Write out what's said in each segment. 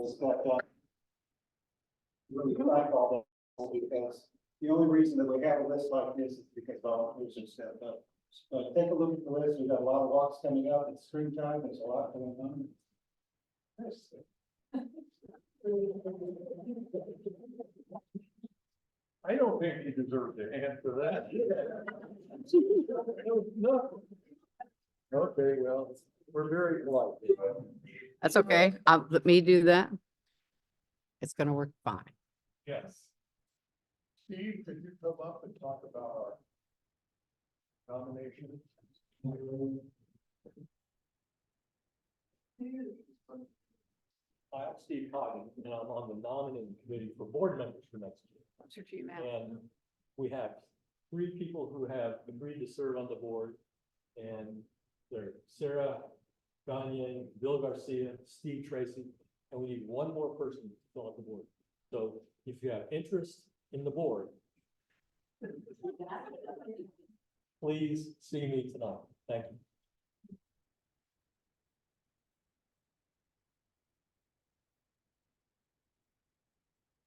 principles, but really like all that because the only reason that we have a list like this is because volunteers are set up. But take a look at the list. We've got a lot of walks coming up. It's springtime. There's a lot going on. I don't think you deserve to answer that. Okay, well, we're very polite. That's okay. Let me do that. It's gonna work fine. Yes. Steve, could you come up and talk about our nomination? I'm Steve Coggan, and I'm on the nominating committee for board members for next year. What's your Gmail? And we have 3 people who have agreed to serve on the board, and they're Sarah Gagne, Bill Garcia, Steve Tracy, and we need 1 more person to fill out the board. So if you have interest in the board, please see me tonight. Thank you.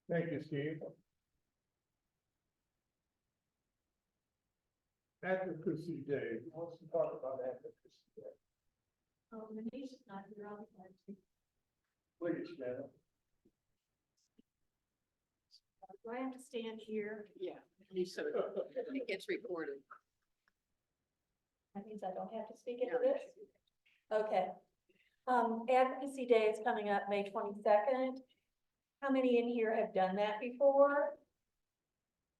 Thank you, Steve. Advocacy Day. Who wants to talk about Advocacy Day? Manisha's not here on the Please, Shannon. Do I have to stand here? Yeah, so it gets recorded. That means I don't have to speak into this? Okay. Advocacy Day is coming up May 22nd. How many in here have done that before?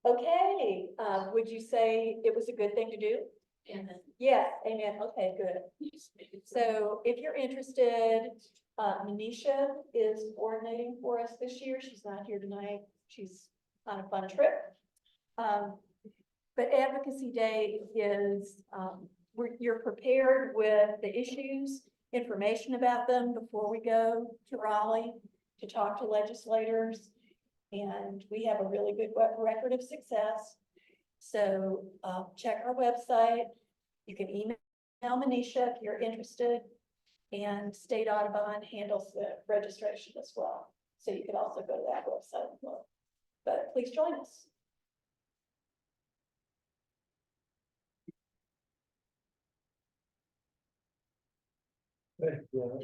Okay, would you say it was a good thing to do? Amen. Yes, amen. Okay, good. So if you're interested, Manisha is coordinating for us this year. She's not here tonight. She's on a fun trip. But Advocacy Day is, you're prepared with the issues, information about them before we go to Raleigh to talk to legislators. And we have a really good record of success. So check our website. You can email Manisha if you're interested. And State Audubon handles the registration as well. So you could also go to that website and look. But please join us. Thank you.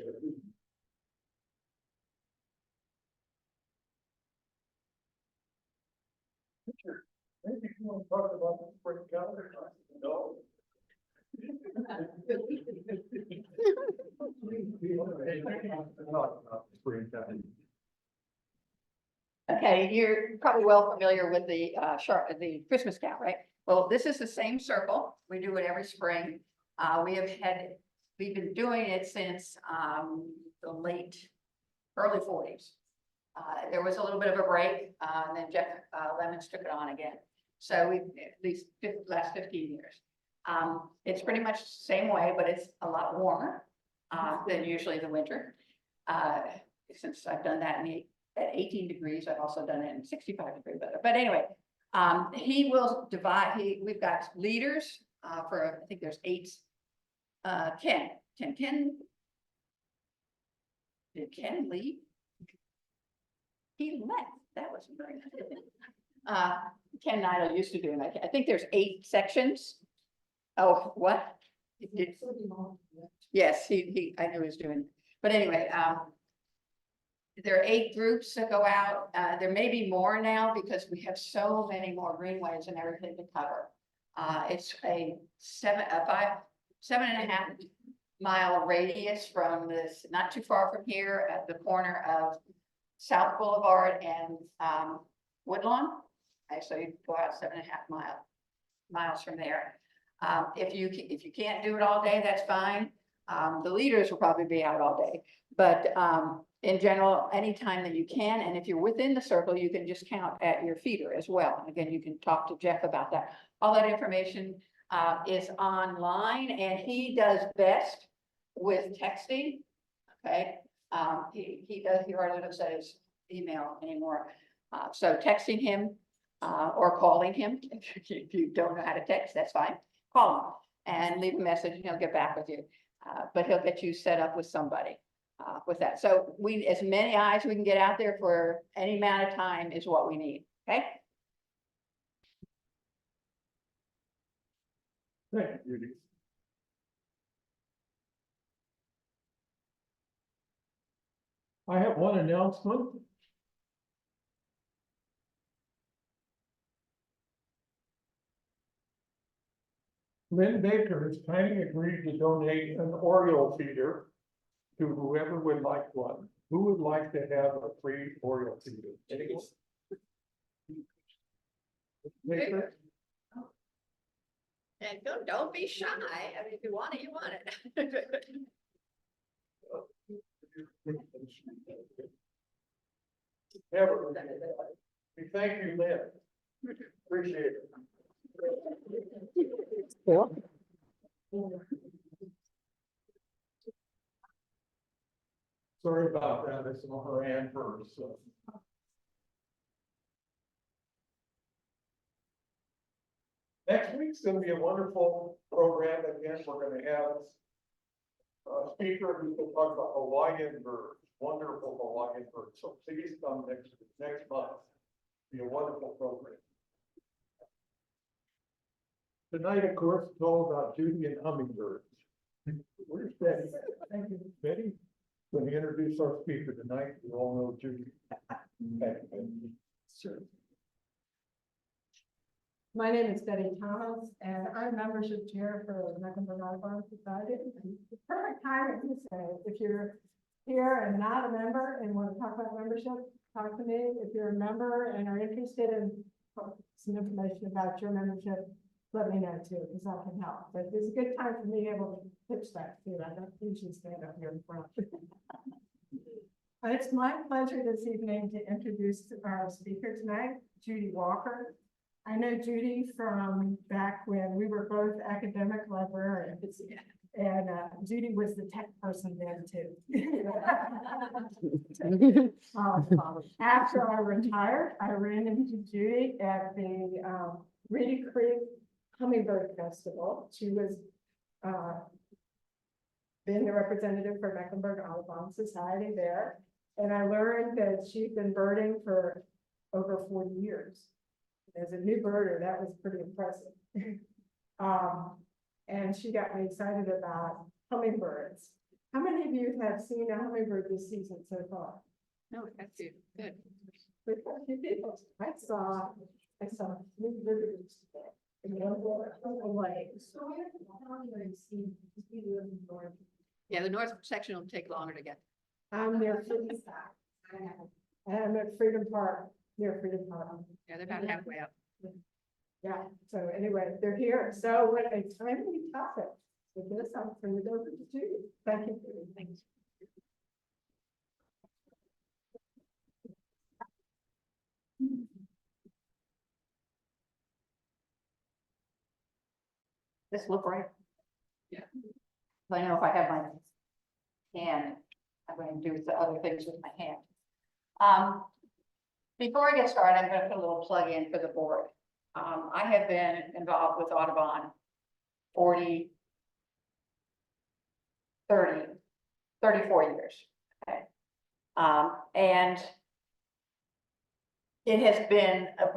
Maybe you want to talk about the spring calendar? No. Okay, you're probably well familiar with the Christmas count, right? Well, this is the same circle. We do it every spring. We've been doing it since the early 40s. There was a little bit of a break, and then Jeff Lemons took it on again. So we've at least last 15 years. It's pretty much the same way, but it's a lot warmer than usually the winter. Since I've done that at 18 degrees, I've also done it in 65-degree weather. But anyway, he will divide. We've got leaders for, I think there's 10. Did Ken leave? He left. That was very nice. Ken Nidal used to do it. I think there's 8 sections. Oh, what? Yes, I knew he was doing. But anyway, there are 8 groups that go out. There may be more now because we have so many more greenways and everything to cover. It's a 7.5 mile radius from this, not too far from here at the corner of South Boulevard and Woodlawn. So you go out 7.5 miles from there. If you can't do it all day, that's fine. The leaders will probably be out all day, but in general, anytime that you can, and if you're within the circle, you can just count at your feeder as well. And again, you can talk to Jeff about that. All that information is online, and he does best with texting. Okay, he hardly does his email anymore. So texting him or calling him, if you don't know how to text, that's fine. Call him and leave a message, and he'll get back with you. But he'll get you set up with somebody. with that. So as many eyes we can get out there for any amount of time is what we need, okay? Thank you, Judy. I have one announcement. Lynn Baker has kindly agreed to donate an Oriole feeder to whoever would like one. Who would like to have a free Oriole feeder? Anyone? Baker? And don't be shy. I mean, if you want it, you want it. Never. We thank you, Lynn. Appreciate it. Sorry about that. It's on her and hers. So. Next week's going to be a wonderful program. Again, we're going to have a speaker who will talk about Hawaiian birds, wonderful Hawaiian birds. So please come next month. It'll be a wonderful program. Tonight, of course, it's all about Judy and hummingbirds. Where's Betty? Thank you, Betty. When we introduce our speaker tonight, we all know Judy. Thank you. Sure. My name is Betty Thomas, and I'm membership chair for the Mecklenburg Audubon Society. It's perfect timing to say, if you're here and not a member and want to talk about membership, talk to me. If you're a member and are interested in some information about your membership, let me know too, because I can help. But it's a good time for me able to pitch that too. I don't usually stand up here in front. It's my pleasure this evening to introduce our speaker tonight, Judy Walker. I know Judy from back when we were both academic librarians, and Judy was the tech person then too. After I retired, I ran into Judy at the Reedy Creek Hummingbird Festival. She was been the representative for Mecklenburg Audubon Society there, and I learned that she'd been birding for over 40 years. As a new birder, that was pretty impressive. And she got me excited about hummingbirds. How many of you have seen a hummingbird this season so far? No, that's it. Good. With a few people. I saw new visitors today. And one were away. Yeah, the north section will take longer to get. I'm near I'm at Freedom Park, near Freedom Park. Yeah, they're about halfway up. Yeah, so anyway, they're here. So what a timely topic. With this, I'll turn it over to Judy. Thank you. Thanks. This look right? Yeah. I know if I have my hand, I'm going to do the other things with my hand. Before I get started, I'm going to put a little plug in for the board. I have been involved with Audubon 34 years. Okay. And it has been a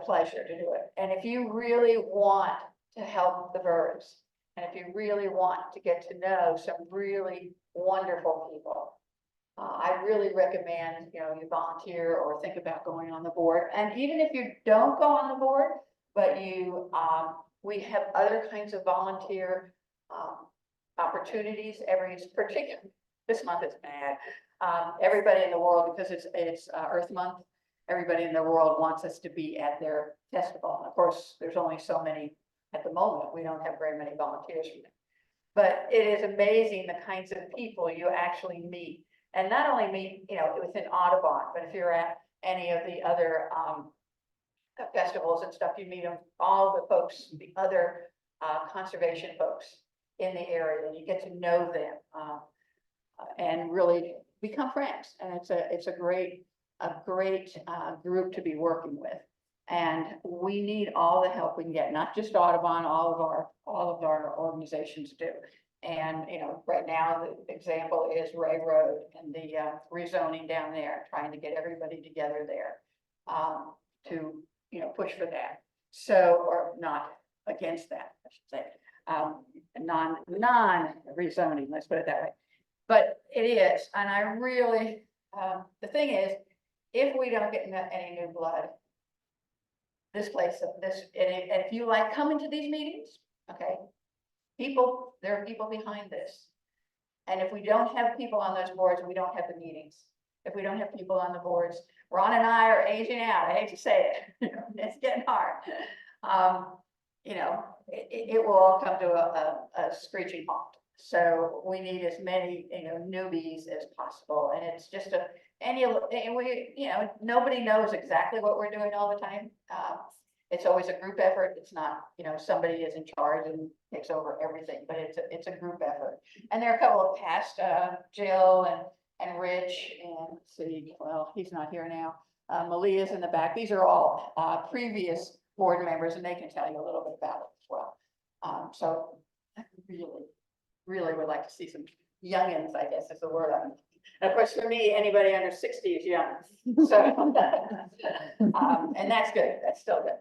pleasure to do it. And if you really want to help the birds, and if you really want to get to know some really wonderful people, I really recommend, you volunteer or think about going on the board. And even if you don't go on the board, but we have other kinds of volunteer opportunities this month is mad. Everybody in the world, because it's Earth Month, everybody in the world wants us to be at their festival. And of course, there's only so many at the moment. We don't have very many volunteers for them. But it is amazing the kinds of people you actually meet. And not only meet, within Audubon, but if you're at any of the other festivals and stuff, you meet them, all the folks, the other conservation folks in the area, and you get to know them and really become friends. And it's a great group to be working with. And we need all the help we can get, not just Audubon, all of our organizations do. And, right now, the example is Ray Road and the rezoning down there, trying to get everybody together there. To, push for that. So, or not against that, I should say. Non rezoning, let's put it that way. But it is, and I really, the thing is, if we don't get any new blood, this place, and if you like coming to these meetings, okay, there are people behind this. And if we don't have people on those boards, we don't have the meetings. If we don't have people on the boards, Ron and I are aging out. I hate to say it, it's getting hard. It will all come to a screeching halt. So we need as many, newbies as possible. And it's just nobody knows exactly what we're doing all the time. It's always a group effort. It's not, somebody is in charge and takes over everything, but it's a group effort. And there are a couple of past, Jill and Rich, and let's see, well, he's not here now. Malia's in the back. These are all previous board members, and they can tell you a little bit about it as well. So I really would like to see some youngins, I guess is the word. And of course, for me, anybody under 60 is young. So, and that's good. That's still good.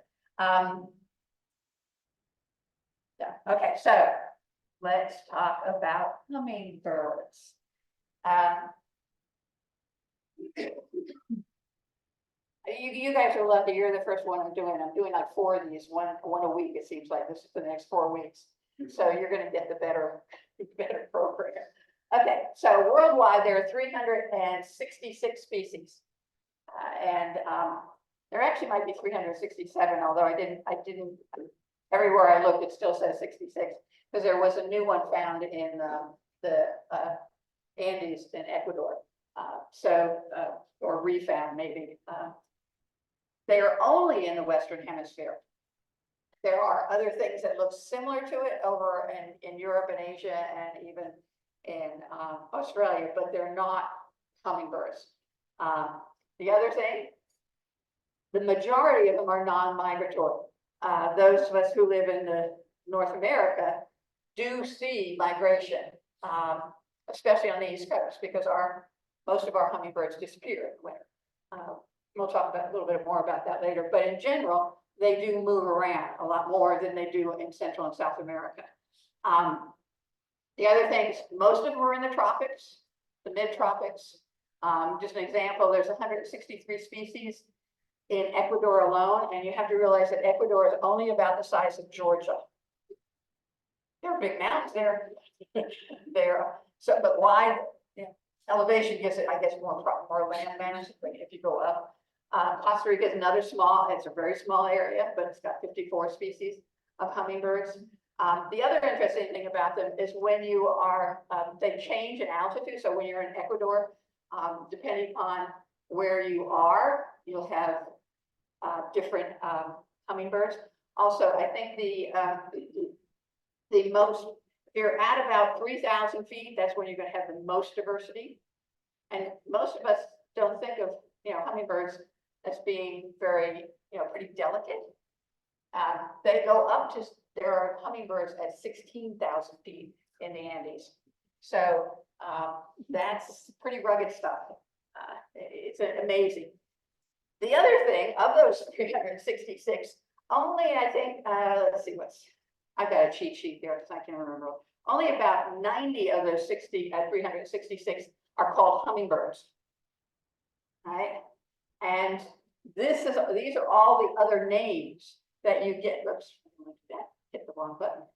Yeah. Okay, so let's talk about hummingbirds. You guys are lucky. You're the first one I'm doing. I'm doing like 4 of these, one a week. It seems like this is for the next 4 weeks. So you're going to get the better program. Okay, so worldwide there are 366 species, and there actually might be 367. Although I didn't. Everywhere I looked, it still says 66 because there was a new one found in the Andes in Ecuador. Or refound maybe. They are only in the Western Hemisphere. There are other things that look similar to it over in Europe and Asia and even in Australia, but they're not hummingbirds. The other thing, the majority of them are non-migratory. Those of us who live in North America do see migration, especially on the East Coast, because most of our hummingbirds disappear in the winter. We'll talk about a little bit more about that later, but in general, they do move around a lot more than they do in Central and South America. The other things, most of them are in the tropics, the mid-tropics. Just an example, there's 163 species in Ecuador alone, and you have to realize that Ecuador is only about the size of Georgia. They're big mountains there. But wide elevation gives it, I guess, more land mass if you go up. Costa Rica is another it's a very small area, but it's got 54 species of hummingbirds. The other interesting thing about them is when you are, they change in altitude. So when you're in Ecuador, depending upon where you are, you'll have different hummingbirds. Also, I think the most, if you're at about 3,000 feet, that's when you're going to have the most diversity. And most of us don't think of, hummingbirds as being very, pretty delicate. They go up to, there are hummingbirds at 16,000 feet in the Andes. So that's pretty rugged stuff. It's amazing. The other thing, of those 366, only I think, let's see I've got a cheat sheet there because I can't remember. Only about 90 of those 366 are called hummingbirds. Right? And these are all the other names that you get. Oops, hit the wrong button.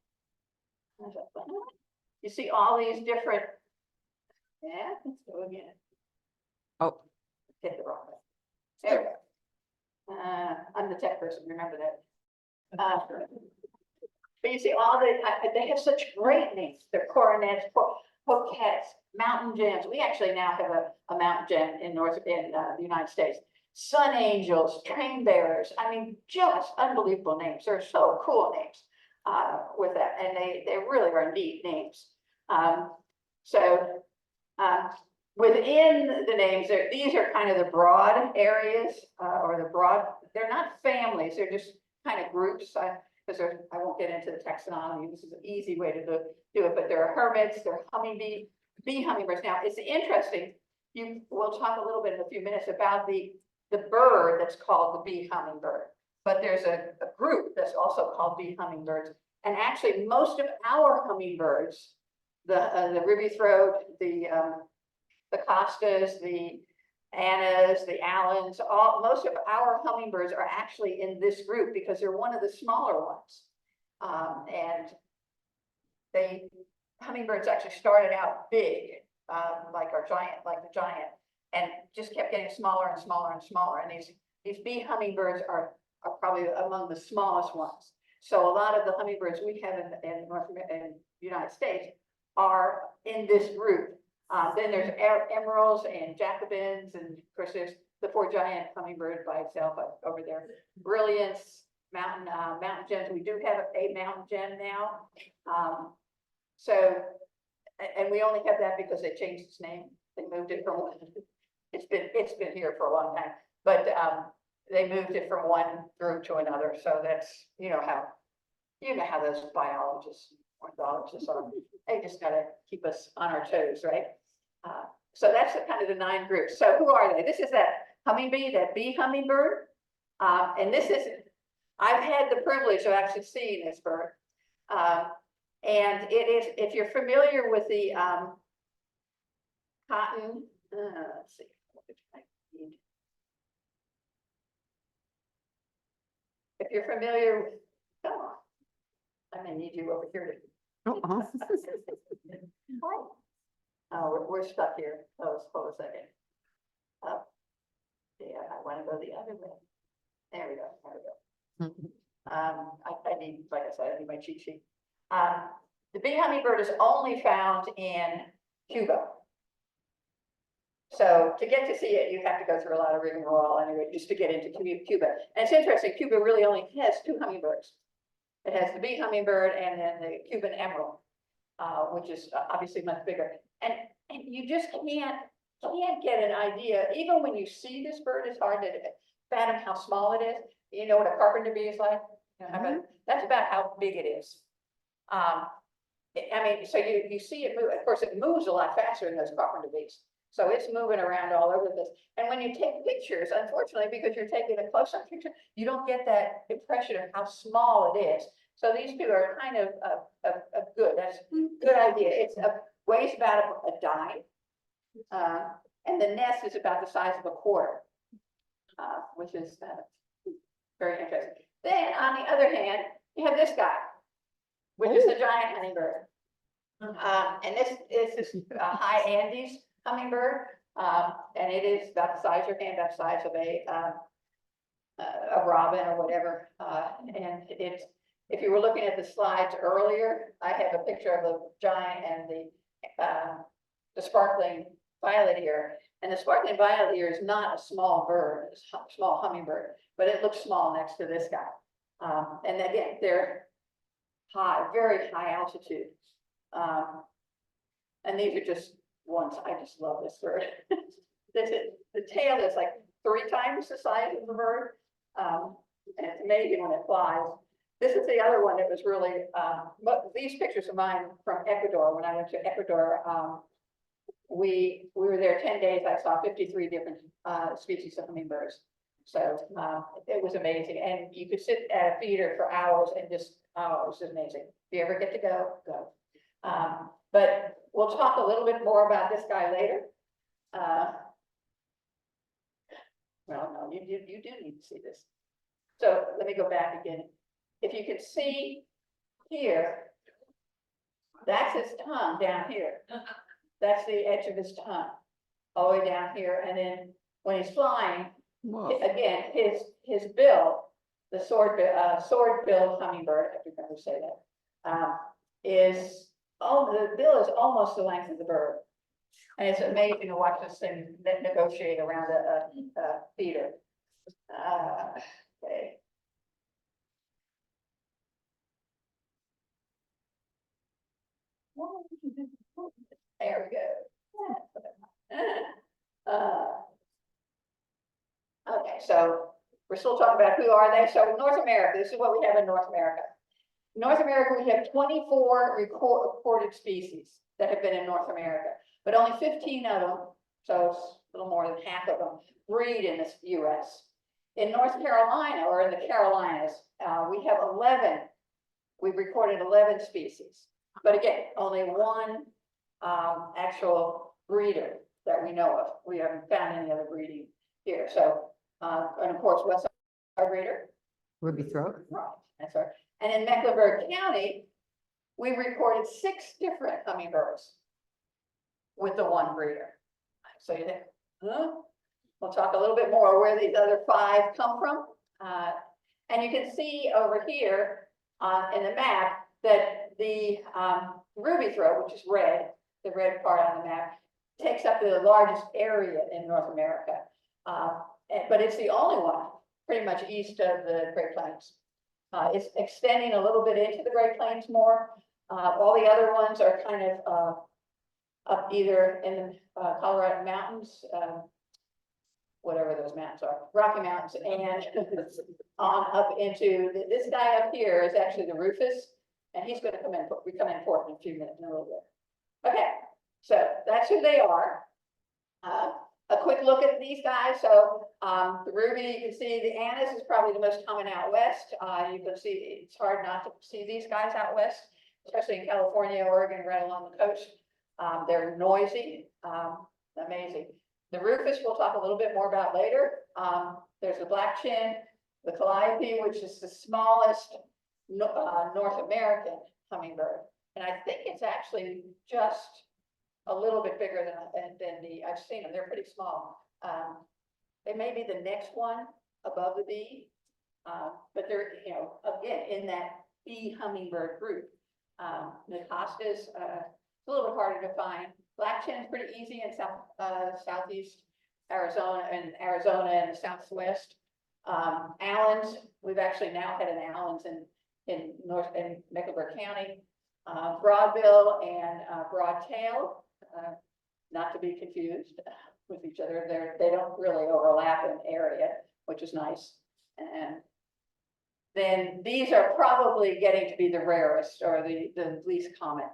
You see all these different, let's go again. Oh. Hit the wrong button. There we go. I'm the tech person, remember that. But you see all they have such great names. They're coronets, coquettes, mountain gems. We actually now have a mountain gem in the United States. Sun angels, train bearers. I mean, just unbelievable names. They're so cool names with that, and they really are neat names. Within the names, these are kind of the broad areas, they're not families, they're just kind of groups. because I won't get into the taxonomy, this is an easy way to do it, but there are hermits, there are bee hummingbirds. Now, it's interesting, we'll talk a little bit in a few minutes about the bird that's called the bee hummingbird, but there's a group that's also called bee hummingbirds. And actually, most of our hummingbirds, the ruby throat, the Costas, the Annas, the Allens, most of our hummingbirds are actually in this group because they're one of the smaller ones. And hummingbirds actually started out big, like the giant, and just kept getting smaller and smaller and smaller. And these bee hummingbirds are probably among the smallest ones. So a lot of the hummingbirds we have in the United States are in this group. Then there's emeralds and Jacobins, and of course there's the four giant hummingbird by itself over there. Brilliance, mountain gems. We do have a mountain gem now. And we only have that because they changed its name. They moved it from it's been here for a long time, but they moved it from one group to another. So that's you know how those biologists, ornithologists are. They just gotta keep us on our toes, right? So that's kind of the 9 groups. So who are they? This is that hummingbee, that bee hummingbird. And this is, I've had the privilege of actually seeing this bird. And it is, if you're familiar with the cotton, let's see. If you're familiar with, come on, I'm gonna need you over here to. Oh, we're stuck here. Oh, hold a second. Yeah, I want to go the other way. There we go. I need, like I said, I need my cheat sheet. The bee hummingbird is only found in Cuba. So to get to see it, you have to go through a lot of rigmarole anyway, just to get into Cuba. And it's interesting, Cuba really only has 2 hummingbirds. It has the bee hummingbird and then the Cuban emerald, which is obviously much bigger. And you just can't get an idea, even when you see this bird, it's hard to fathom how small it is. You know what a carpenter bee is like? You know, that's about how big it is. I mean, so you see it move. Of course, it moves a lot faster than those carpenter bees. So it's moving around all over this. And when you take pictures, unfortunately, because you're taking a close-up picture, you don't get that impression of how small it is. So these two are kind of good. That's a good idea. It's weighs about a dime, and the nest is about the size of a quarter, which is very interesting. Then, on the other hand, you have this guy, which is the giant hummingbird. And this is a high Andes hummingbird, and it is about the size of your hand, about the size of a robin or whatever. And it's, if you were looking at the slides earlier, I have a picture of the giant and the sparkling violet ear. And the sparkling violet ear is not a small bird, it's a small hummingbird, but it looks small next to this guy. And again, they're high, very high altitude. And these are just ones, I just love this bird. The tail is like 3 times the size of the bird. And it's amazing when it flies. This is the other one that was really, but these pictures of mine from Ecuador. When I went to Ecuador, we were there 10 days. I saw 53 different species of hummingbirds. So it was amazing. And you could sit at a feeder for hours and just, oh, it was just amazing. If you ever get to go, go. But we'll talk a little bit more about this guy later. Well, no, you do need to see this. So let me go back again. If you can see here, that's his tongue down here. That's the edge of his tongue, all the way down here. And then when he's flying, again, his bill, the sword-billed hummingbird, I can never say that, the bill is almost the length of the bird. And it's amazing to watch this thing negotiate around a feeder. Okay. There we go. Okay, so we're still talking about who are they. So North America, this is what we have in North America. North America, we have 24 recorded species that have been in North America, but only 15 of them, so it's a little more than half of them, breed in the US. In North Carolina, or in the Carolinas, we have 11. We've recorded 11 species, but again, only one actual breeder that we know of. We haven't found any other breeding here. So, and of course, what's our breeder? Ruby throat. Right, that's right. And in Mecklenburg County, we recorded 6 different hummingbirds with the one breeder. So you think, huh? We'll talk a little bit more where these other 5 come from. And you can see over here in the map that the ruby throat, which is red, the red part on the map, takes up the largest area in North America. But it's the only one pretty much east of the Great Plains. It's extending a little bit into the Great Plains more. All the other ones are kind of up either in the Colorado Mountains, whatever those mountains are, Rocky Mountains, and on up into, this guy up here is actually the Rufus, and he's gonna come in, we come in for it in a few minutes, in a little bit. Okay, so that's who they are. A quick look at these guys. So the ruby, you can see the anise is probably the most common out west. You can see it's hard not to see these guys out west, especially in California, Oregon, right along the coast. They're noisy, amazing. The rufus we'll talk a little bit more about later. There's the black chin, the calliope, which is the smallest North American hummingbird. And I think it's actually just a little bit bigger than the, I've seen them, they're pretty small. They may be the next one above the bee, but they're, you know, again, in that bee hummingbird group. The Costas, a little bit harder to find. Black chin is pretty easy in southeast Arizona and the southwest. Allens, we've actually now had an Allens in Mecklenburg County. Broadbill and broadtail, not to be confused with each other. They don't really overlap in area, which is nice. And then these are probably getting to be the rarest or the least common.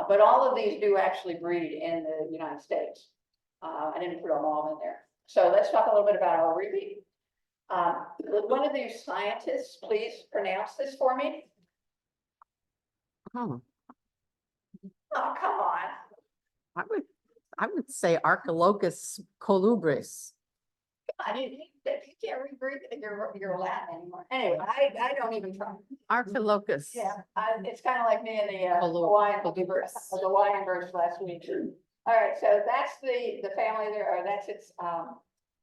But all of these do actually breed in the United States. I didn't put them all in there. So let's talk a little bit about our ruby. One of you scientists, please pronounce this for me. Oh, Oh, come on. I would say Archilochus colubris. You can't read your Latin anymore. Anyway, I don't even try. Archilochus. Yeah, it's kind of like me and the Colubris. Hawaiian birds last week. All right, so that's the family there, or that's its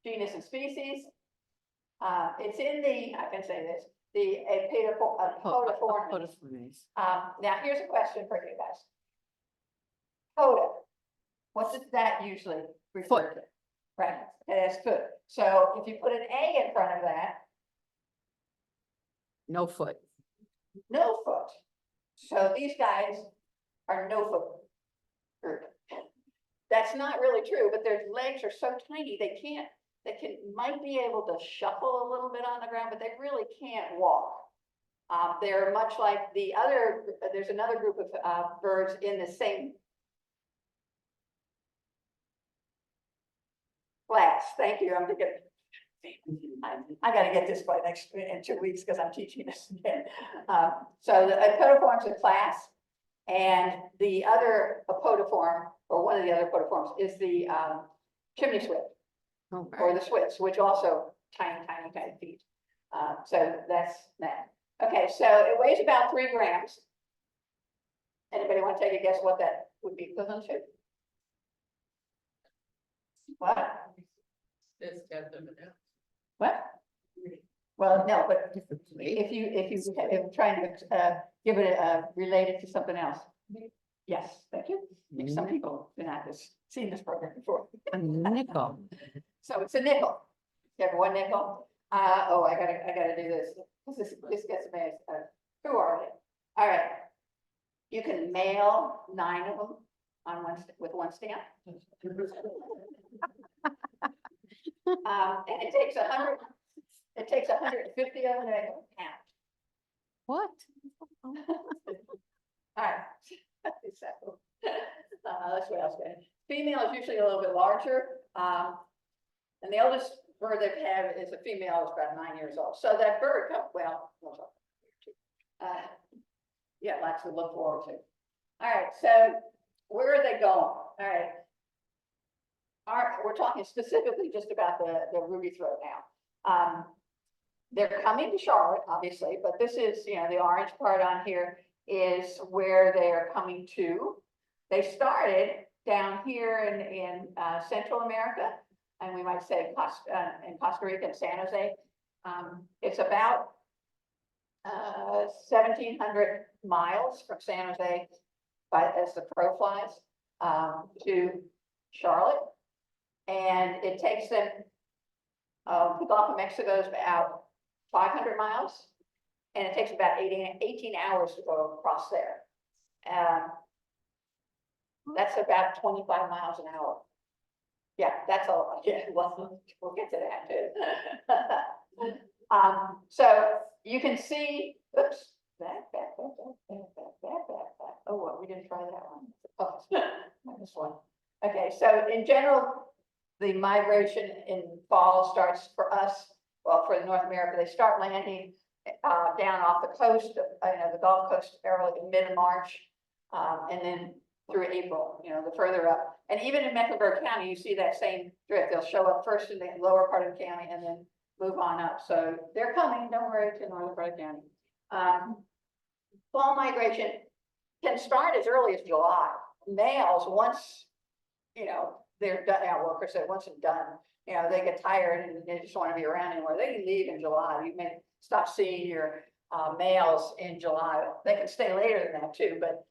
genus and species. It's in the, I can say this, the Apodiformes. Apodiformes. Now here's a question for you guys. Poda, what does that usually refer to? Right, it has foot. So if you put an A in front of that, No foot. no foot. So these guys are no foot group. That's not really true, but their legs are so tiny, might be able to shuffle a little bit on the ground, but they really can't walk. They're much like the other, there's another group of birds in the same class. Thank you. I'm thinking, I got to get this by in 2 weeks because I'm teaching this again. So the Apodiformes is a class, and the other apodiform, or one of the other apodiforms, is the chimney swift, Okay. or the swifts, which also tiny feet. So that's that. Okay, so it weighs about 3 grams. Anybody want to take a guess what that would be equivalent to? What? What? Well, no, but if you're trying to give it relate it to something else. Yes, thank you. Some people have not seen this program before. A nickel. So it's a nickel. You have 1 nickel. Oh, I gotta do this. This gets amazing. Who are they? All right. You can mail 9 of them on with 1 stamp. And it takes 150 of them to make a count. What? Alright. So, that's what I was saying. Female is usually a little bit larger, and the oldest bird they have is a female, is about 9 years old. So that bird, yeah, lots to look forward to. All right, so where are they going? All right. We're talking specifically just about the ruby throat now. They're coming to Charlotte, obviously, but this is, the orange part on here is where they are coming to. They started down here in Central America, and we might say in Costa Rica and San Jose. It's about 1,700 miles from San Jose as the crow flies to Charlotte. And it takes them, the Gulf of Mexico is about 500 miles, and it takes about 18 hours to go across there. That's about 25 miles an hour. Yeah, that's a lot. Yeah, well, we'll get to that too. So you can see, oops, back. Oh, well, we didn't try that one. Oh, this one. Okay, so in general, the migration in fall starts for us, well, for North America, they start landing down off the coast of, the Gulf Coast early in mid-March, and then through April, the further up. And even in Mecklenburg County, you see that same drift. They'll show up first in the lower part of the county and then move on up. So they're coming, don't worry, to northern part of the county. Fall migration can start as early as July. Males, once, they're done, well, of course, once it's done, they get tired and they just want to be around anymore. They can leave in July. You may stop seeing your males in July. They can stay later than that too, but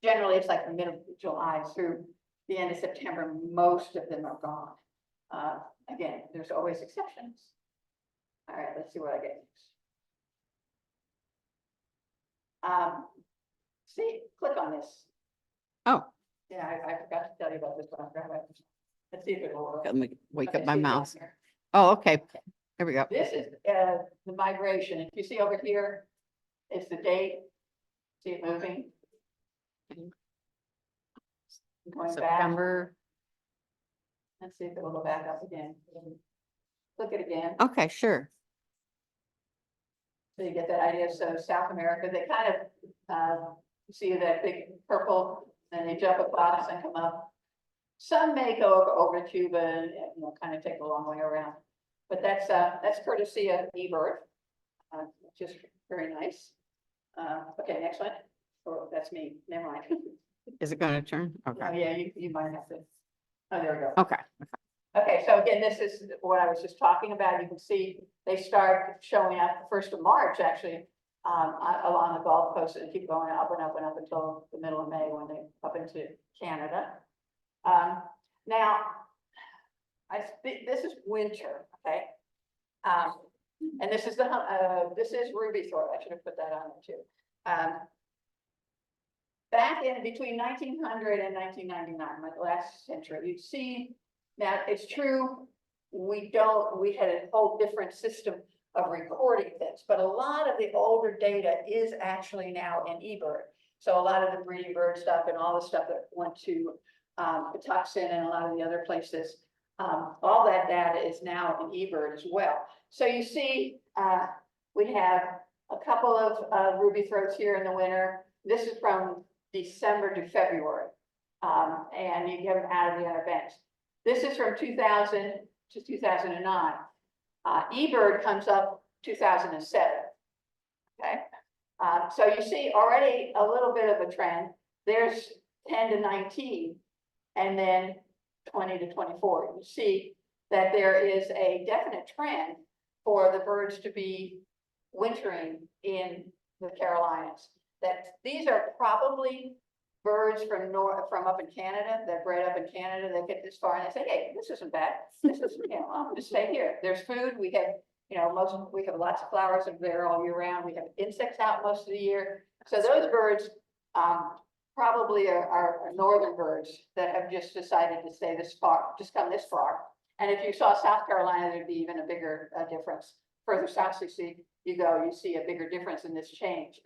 generally it's like the middle of July through the end of September. Most of them are gone. Again, there's always exceptions. All right, let's see what I get next. See, click on this. Oh, Yeah, I forgot to tell you about this one. Let's see if it will work. let me wake Okay, up my see it down mouse. here. Oh, okay. There we go. This is the migration. If you see over here, it's the date. See it moving? Going back. September. Let's see if it will go back up again. Click it again. Okay, sure. So you get that idea. So South America, they kind of see that big purple, and they jump across and come up. Some may go over Cuba and kind of take a long way around. But that's courtesy of eBird, which is very nice. Okay, next one. Oh, that's me. Never mind. Is it going to turn? Oh, Okay. yeah, you might have to. Oh, there we go. Okay. Okay, so again, this is what I was just talking about. You can see they start showing up the 1st of March, actually, along the Gulf Coast, and keep going up and up and up until the middle of May when they up into Canada. Now, I think this is winter, okay? And this is this is ruby throat. I should have put that on there too. Back in between 1900 and 1999, like last century, you'd see. Now, it's true, we had a whole different system of recording things, but a lot of the older data is actually now in eBird. So a lot of the breeding bird stuff and all the stuff that went to Patuxent and a lot of the other places, all that data is now in eBird as well. So you see, we have a couple of ruby throats here in the winter. This is from December to February, and you get them out of the other banks. This is from 2000 to 2009. eBird comes up 2007. Okay, so you see already a little bit of a trend. There's 10 to 19, and then 20 to 24. You see that there is a definite trend for the birds to be wintering in the Carolinas. That these are probably birds from up in Canada, that bred up in Canada, they get this far and they say, hey, this isn't bad. This is, I'm gonna stay here. There's food. We have, we have lots of flowers and there all year round. We have insects out most of the year. So those birds probably are northern birds that have just decided to stay this far, just come this far. And if you saw South Carolina, there'd be even a bigger difference. further south you go, you see a bigger difference in this change.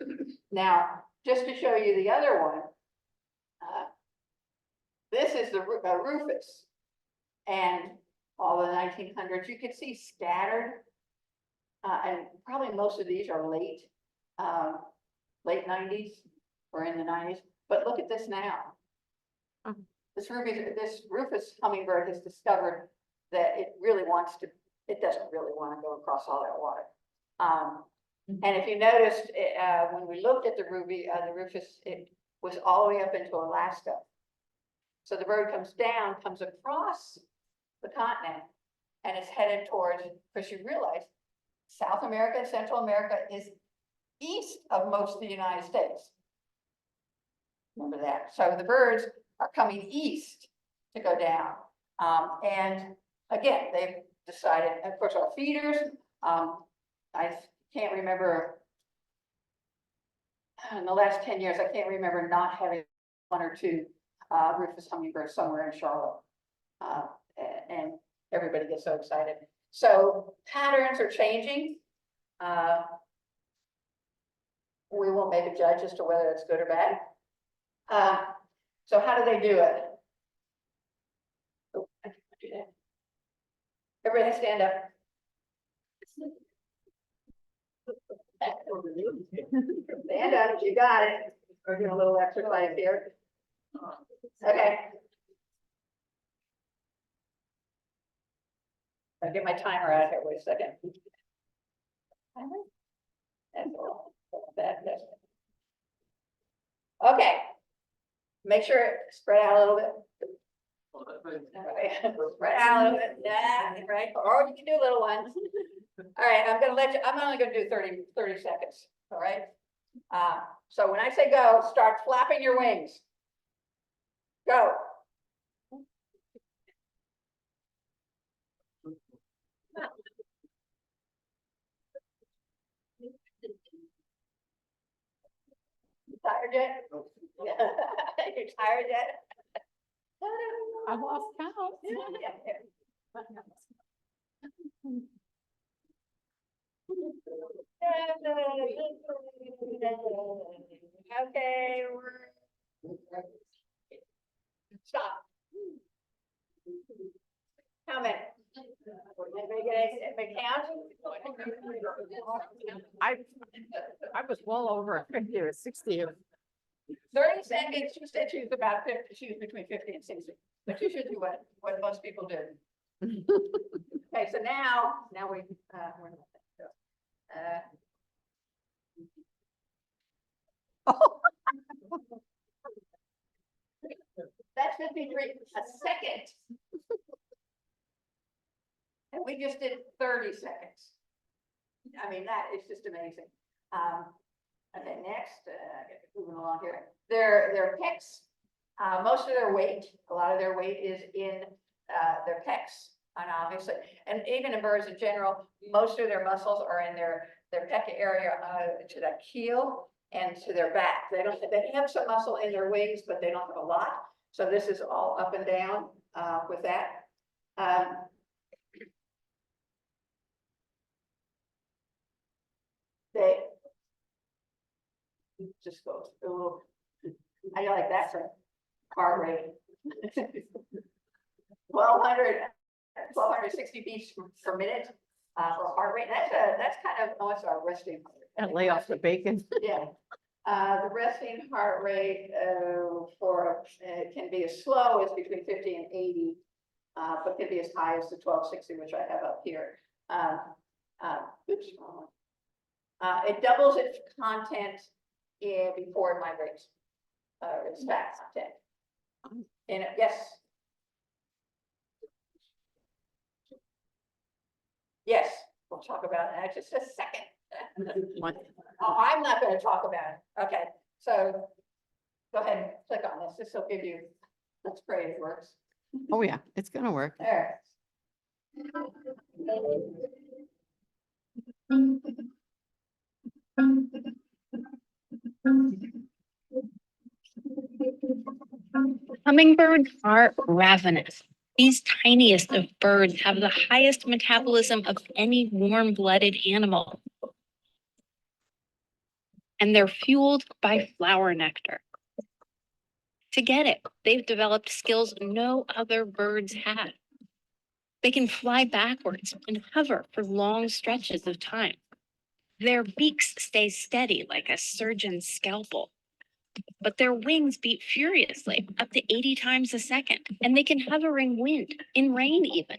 Now, just to show you the other one, this is the rufus. And all the 1900s, you can see scattered. And probably most of these are late 90s or in the 90s. But look at this now. This rufus hummingbird has discovered that it doesn't really want to go across all that water. And if you noticed, when we looked at the rufus, it was all the way up into Alaska. So the bird comes down, comes across the continent, and is headed towards, because you realize South America and Central America is east of most of the United States. Remember that. So the birds are coming east to go down. And again, they've decided, of course, our feeders, I can't remember in the last 10 years, I can't remember not having one or two rufus hummingbirds somewhere in Charlotte. And everybody gets so excited. So patterns are changing. We won't make a judge as to whether it's good or bad. So how do they do it? Oh, I can't do that. Everybody stand up. Stand up, you got it. We're doing a little exercise here. Okay. I'll get my timer out here, wait a second. That's all. That's okay. Make sure it spread out a little bit. Spread out a little bit. Yeah, right. Or you can do little ones. All right, I'm only gonna do 30 seconds. All right. So when I say go, start flapping your wings. Go. You tired yet? You're tired yet? I lost count. Okay, stop. How many? Anybody count? I was well over 50 or 60. 30 seconds, she said she was about 50, she was between 50 and 60, but you should do what most people do. Okay, so now we, that's 53 a second. And we just did 30 seconds. I mean, that is just amazing. Okay, next, moving along here. Their pecs, most of their weight, a lot of their weight is in their pecs, and obviously, and even in birds in general, most of their muscles are in their pec area to that keel and to their back. They have some muscle in their wings, but they don't have a lot. So this is all up and down with that. They just go a little, I like that for heart rate. 1260 beats per minute for heart rate. That's kind of, it's our resting. And lay off the bacon. Yeah. The resting heart rate for can be as slow as between 50 and 80, but can be as high as the 1260, which I have up here. Oops. It doubles its content before it migrates. Its fat content. And yes. Yes, we'll talk about that in just a second. Oh, I'm not going to talk about it. Okay, so go ahead and click on this. This will give you, let's pray it works. Oh yeah, it's gonna work. There. Hummingbirds are ravenous. These tiniest of birds have the highest metabolism of any warm-blooded animal. And they're fueled by flower nectar. To get it, they've developed skills no other birds have. They can fly backwards and hover for long stretches of time. Their beaks stay steady like a surgeon's scalpel. But their wings beat furiously, up to 80 times a second, and they can hover in wind, in rain even.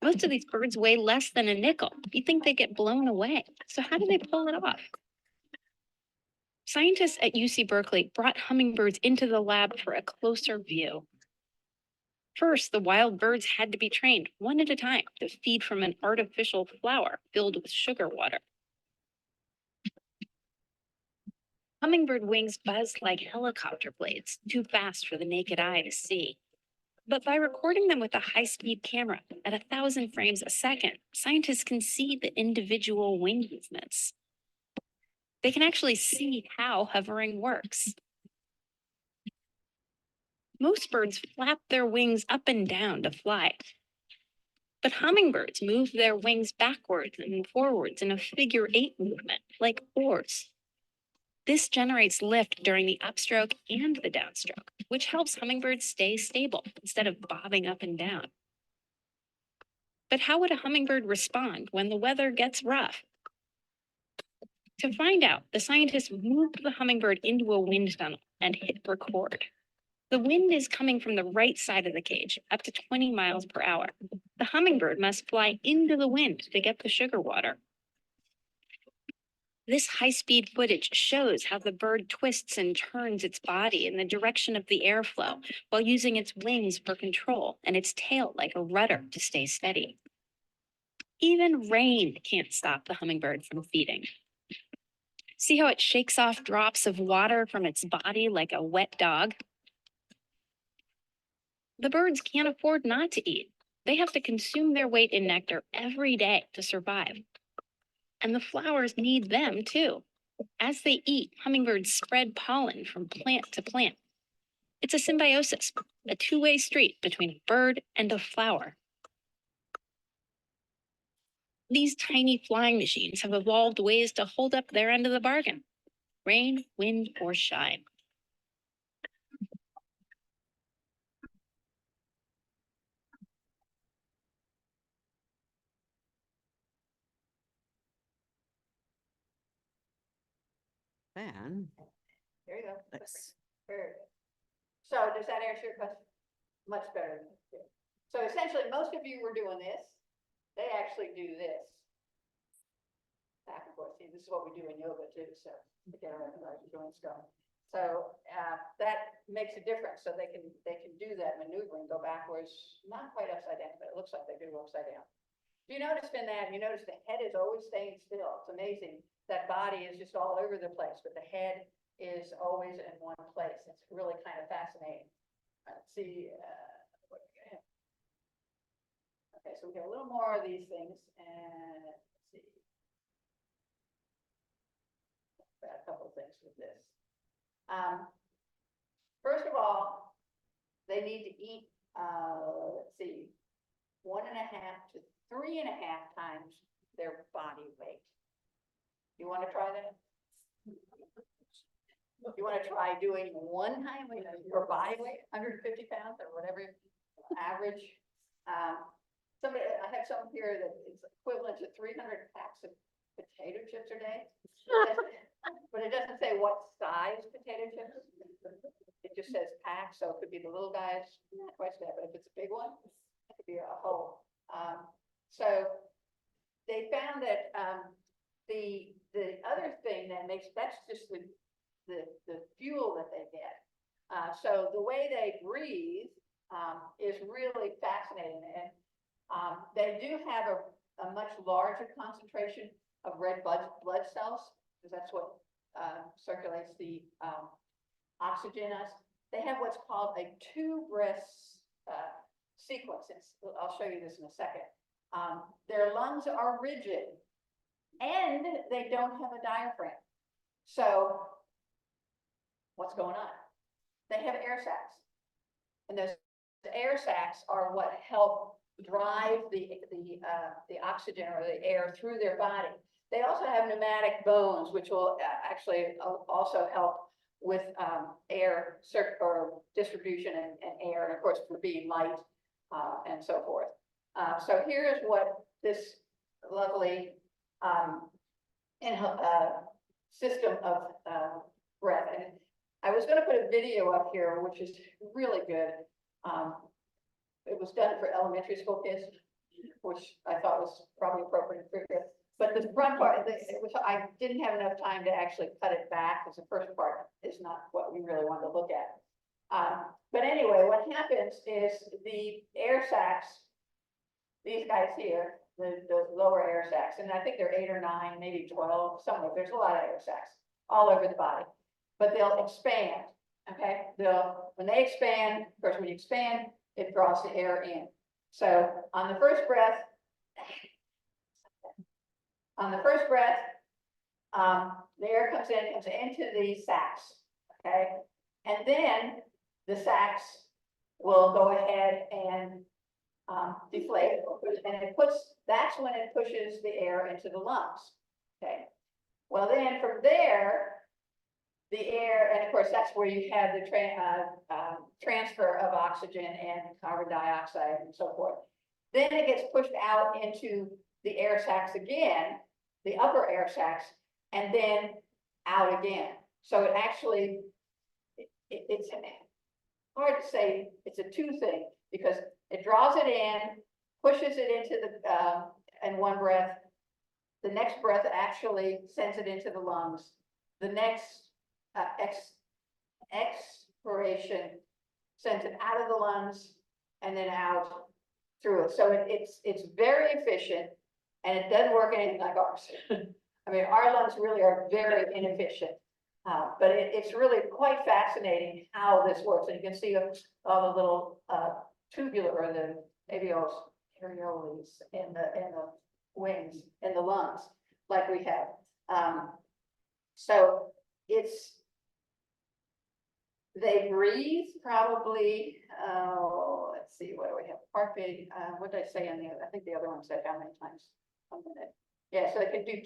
Most of these birds weigh less than a nickel. You'd think they'd get blown away. So how do they pull it off? Scientists at UC Berkeley brought hummingbirds into the lab for a closer view. First, the wild birds had to be trained one at a time to feed from an artificial flower filled with sugar water. Hummingbird wings buzzed like helicopter blades, too fast for the naked eye to see. But by recording them with a high-speed camera at 1,000 frames a second, scientists can see the individual wing movements. They can actually see how hovering works. Most birds flap their wings up and down to fly. But hummingbirds move their wings backwards and forwards in a figure-8 movement, like oars. This generates lift during the upstroke and the downstroke, which helps hummingbirds stay stable instead of bobbing up and down. But how would a hummingbird respond when the weather gets rough? To find out, the scientists moved the hummingbird into a wind tunnel and hit record. The wind is coming from the right side of the cage, up to 20 miles per hour. The hummingbird must fly into the wind to get the sugar water. This high-speed footage shows how the bird twists and turns its body in the direction of the airflow while using its wings for control and its tail like a rudder to stay steady. Even rain can't stop the hummingbird from feeding. See how it shakes off drops of water from its body like a wet dog? The birds can't afford not to eat. They have to consume their weight in nectar every day to survive. And the flowers need them too. As they eat, hummingbirds spread pollen from plant to plant. It's a symbiosis, a two-way street between a bird and a flower. These tiny flying machines have evolved ways to hold up their end of the bargain. Rain, wind, or shine. Fan. There you go. Nice. Very good. So does that answer your question? Much better. So essentially, most of you were doing this. They actually do this. Back and forth. See, this is what we do in yoga too. So get our joints going. So that makes a difference. So they can do that maneuver and go backwards, not quite upside down, but it looks like they do upside down. You notice in that, you notice the head is always staying still. It's amazing. That body is just all over the place, but the head is always in one place. It's really kind of fascinating. Let's see. What we got here. Okay, so we got a little more of these things, and let's see. Got a couple of things with this. First of all, they need to eat. Let's see, 1.5 to 3.5 times their body weight. You want to try that? You want to try doing 1 time your body weight, 150 pounds or whatever average. Somebody, I have some here that is equivalent to 300 packs of potato chips a day. But it doesn't say what size potato chips. It just says pack, so it could be the little guys, not quite that, but if it's a big one, it could be a whole. So they found that the other thing that makes, that's just the fuel that they get. So the way they breathe is really fascinating, and they do have a much larger concentration of red blood cells, because that's what circulates the oxygen us. They have what's called a two-breath sequence. I'll show you this in a second. Their lungs are rigid, and they don't have a diaphragm. So what's going on? They have air sacs, and those the air sacs are what help drive the oxygen or the air through their body. They also have pneumatic bones, which will actually also help with air or distribution and air, and of course for being light and so forth. So here's what this lovely system of breath. And I was going to put a video up here, which is really good. It was done for elementary school kids, which I thought was probably appropriate for kids. But the front part, I didn't have enough time to actually cut it back because the first part is not what we really wanted to look at. But anyway, what happens is the air sacs, these guys here, the lower air sacs, and I think they're 8 or 9, maybe 12, somewhere. There's a lot of air sacs all over the body, but they'll expand. Okay, when they expand, of course, when you expand, it draws the air in. So on the first breath, the air comes into the sacs. Okay, and then the sacs will go ahead and deflate, and that's when it pushes the air into the lungs. Okay, well then from there, the air, and of course that's where you have the transfer of oxygen and carbon dioxide and so forth. Then it gets pushed out into the air sacs again, the upper air sacs, and then out again. So it actually, it's hard to say it's a two thing, because it draws it in, pushes it into the, in one breath. The next breath actually sends it into the lungs. The next expiration sends it out of the lungs and then out through it. So it's very efficient, and it doesn't work anything like ours. I mean, our lungs really are very inefficient, but it's really quite fascinating how this works. And you can see all the little tubular or the areoles in the wings, in the lungs, like we have. So they breathe probably, let's see, what do we have? Heartbeat, what did I say on the other? I think the other one said how many times a minute. Yeah, so they can do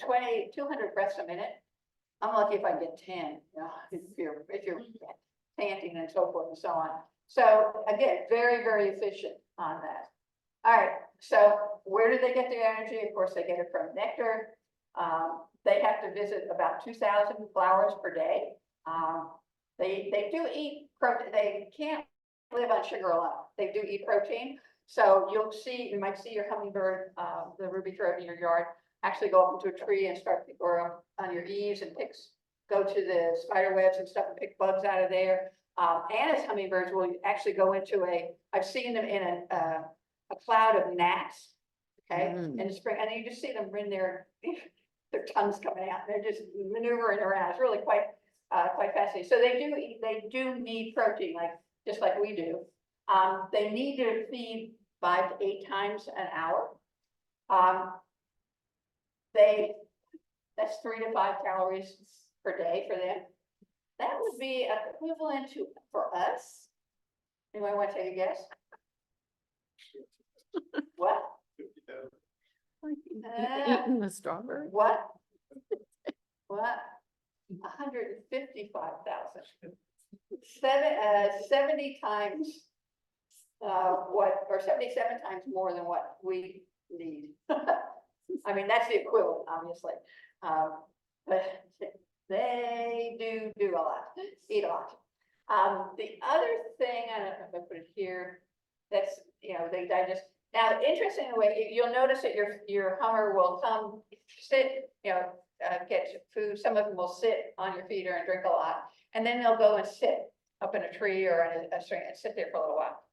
200 breaths a minute. I'm lucky if I get 10, if you're panting and so forth and so on. So again, very, very efficient on that. All right, so where do they get their energy? Of course, they get it from nectar. They have to visit about 2,000 flowers per day. They do eat protein. They can't live on sugar alone. They do eat protein. So you might see your hummingbird, the ruby-throat in your yard, actually go up into a tree and start, or on your eaves and go to the spider webs and stuff and pick bugs out of there. Anna's hummingbirds will actually go into I've seen them in a cloud of gnats, okay, in the spring, and you just see them in their tongues coming out. They're just maneuvering around. It's really quite fascinating. So they do need protein, just like we do. They need to feed 5 to 8 times an hour. That's 3 to 5 calories per day for them. That would be equivalent to, for us. Anyone want to take a guess? What? Eating the strawberry? What? 155,000. 70 times or 77 times more than what we need. I mean, that's the equivalent, obviously. But they do a lot, eat a lot. The other thing, I don't know if I put it here, that's, they digest. Now, interestingly, you'll notice that your hummer will come sit, get food. Some of them will sit on your feeder and drink a lot, and then they'll go and sit up in a tree or in a string and sit there for a little while.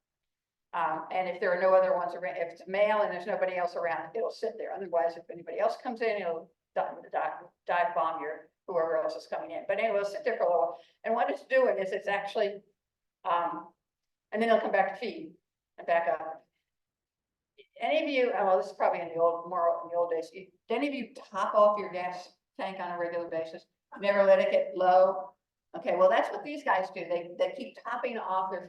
And if there are no other ones around, if it's male and there's nobody else around, it'll sit there. Otherwise, if anybody else comes in, it'll dive bomb whoever else is coming in. But anyway, it'll sit there for a little while. And what it's doing is it's actually, and then it'll come back to feed and back up. Any of you, well, this is probably in the old days. Did any of you top off your gas tank on a regular basis? Never let it get low? Okay, well, that's what these guys do. They keep topping off their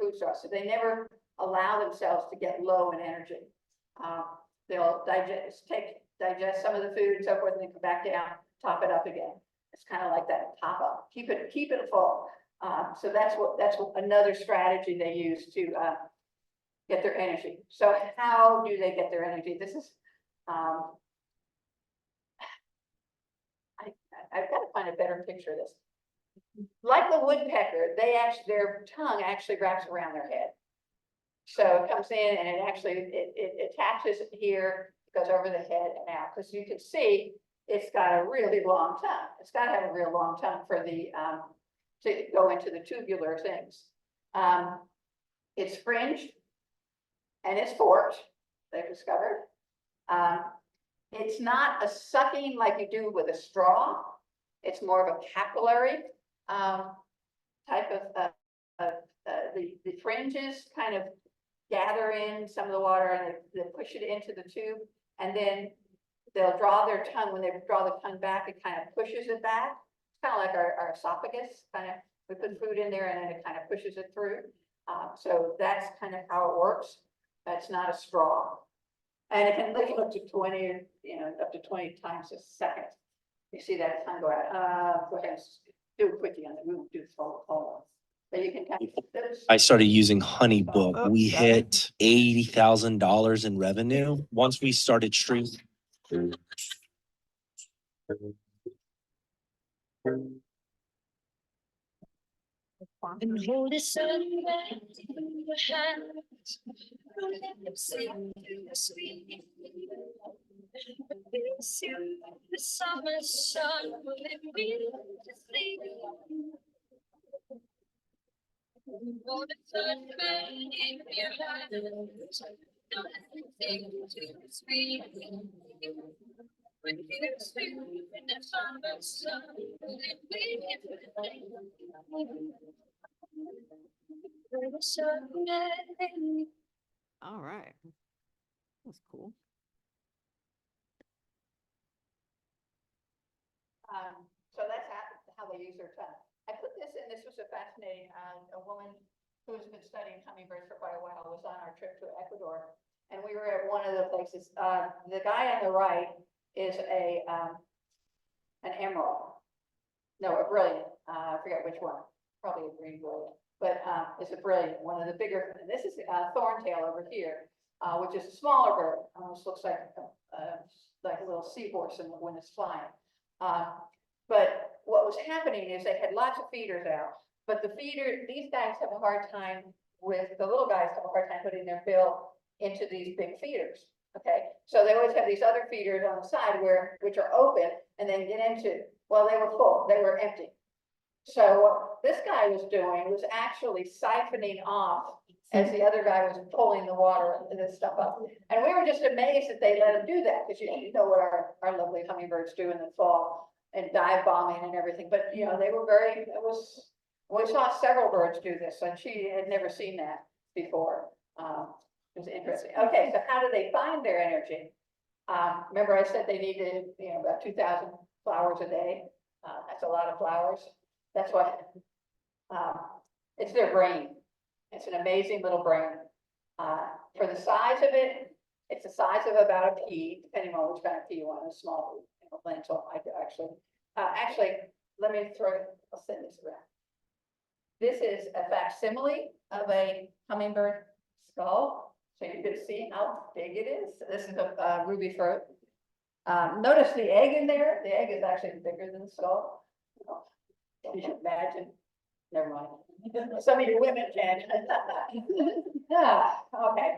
food source, so they never allow themselves to get low in energy. They'll digest some of the food and so forth, and then come back down, top it up again. It's kind of like that top up, keep it full. So that's another strategy they use to get their energy. So how do they get their energy? This is, I've got to find a better picture of this. Like the woodpecker, their tongue actually wraps around their head. So it comes in and it attaches here, goes over the head and out. Because you can see it's got a really long tongue. It's got to have a real long tongue for the to go into the tubular things. It's fringed and it's forked, they've discovered. It's not a sucking like you do with a straw. It's more of a capillary type of, the fringes kind of gather in some of the water and they push it into the tube, and then they'll draw their tongue. When they draw the tongue back, it kind of pushes it back. It's kind of like our esophagus, we put food in there and then it kind of pushes it through. So that's kind of how it works. It's not a straw. And it can lick up to 20, up to 20 times a second. You see that tongue go out. Go ahead, do it quickly on the move, do the follow. But you can kind of. I started using HoneyBook. Oh, We sorry. hit $80,000 in revenue once we started streaming. And hold his son back in your hands. Let him sing through the sweet. Kiss you, the summer sun will be to sleep. Hold his son back in your hands. Don't let him sing too sweet. When you sleep in the summer sun, will it be to sleep? All right. That's cool. So that's how they use their tongue. I put this in. This was a fascinating. A woman who has been studying hummingbirds for quite a while was on our trip to Ecuador, and we were at one of the places. The guy on the right is an emerald. No, a brilliant. I forget which one. Probably a green brilliant, but it's a brilliant. One of the bigger. And this is thorntail over here, which is a smaller bird. Almost looks like a little seahorse when it's flying. But what was happening is they had lots of feeders out, but these guys have a hard time the little guys have a hard time putting their bill into these big feeders. Okay, so they always have these other feeders on the side which are open and then get into, well, they were full, they were empty. So what this guy was doing was actually siphoning off as the other guy was pulling the water and this stuff up. And we were just amazed that they let him do that, because you know what our lovely hummingbirds do in the fall and dive bombing and everything. But they were we saw several birds do this, and she had never seen that before. It was interesting. Okay, so how do they find their energy? Remember I said they needed about 2,000 flowers a day. That's a lot of flowers. That's what it's their brain. It's an amazing little brain. For the size of it, it's the size of about a pea, depending on which kind of pea you want. A small lentil, actually, let me I'll send this around. This is a facsimile of a hummingbird skull, so you can see how big it is. This is a ruby throat. Notice the egg in there. The egg is actually bigger than the skull. Can you imagine? Never mind. Some of you women can. Okay.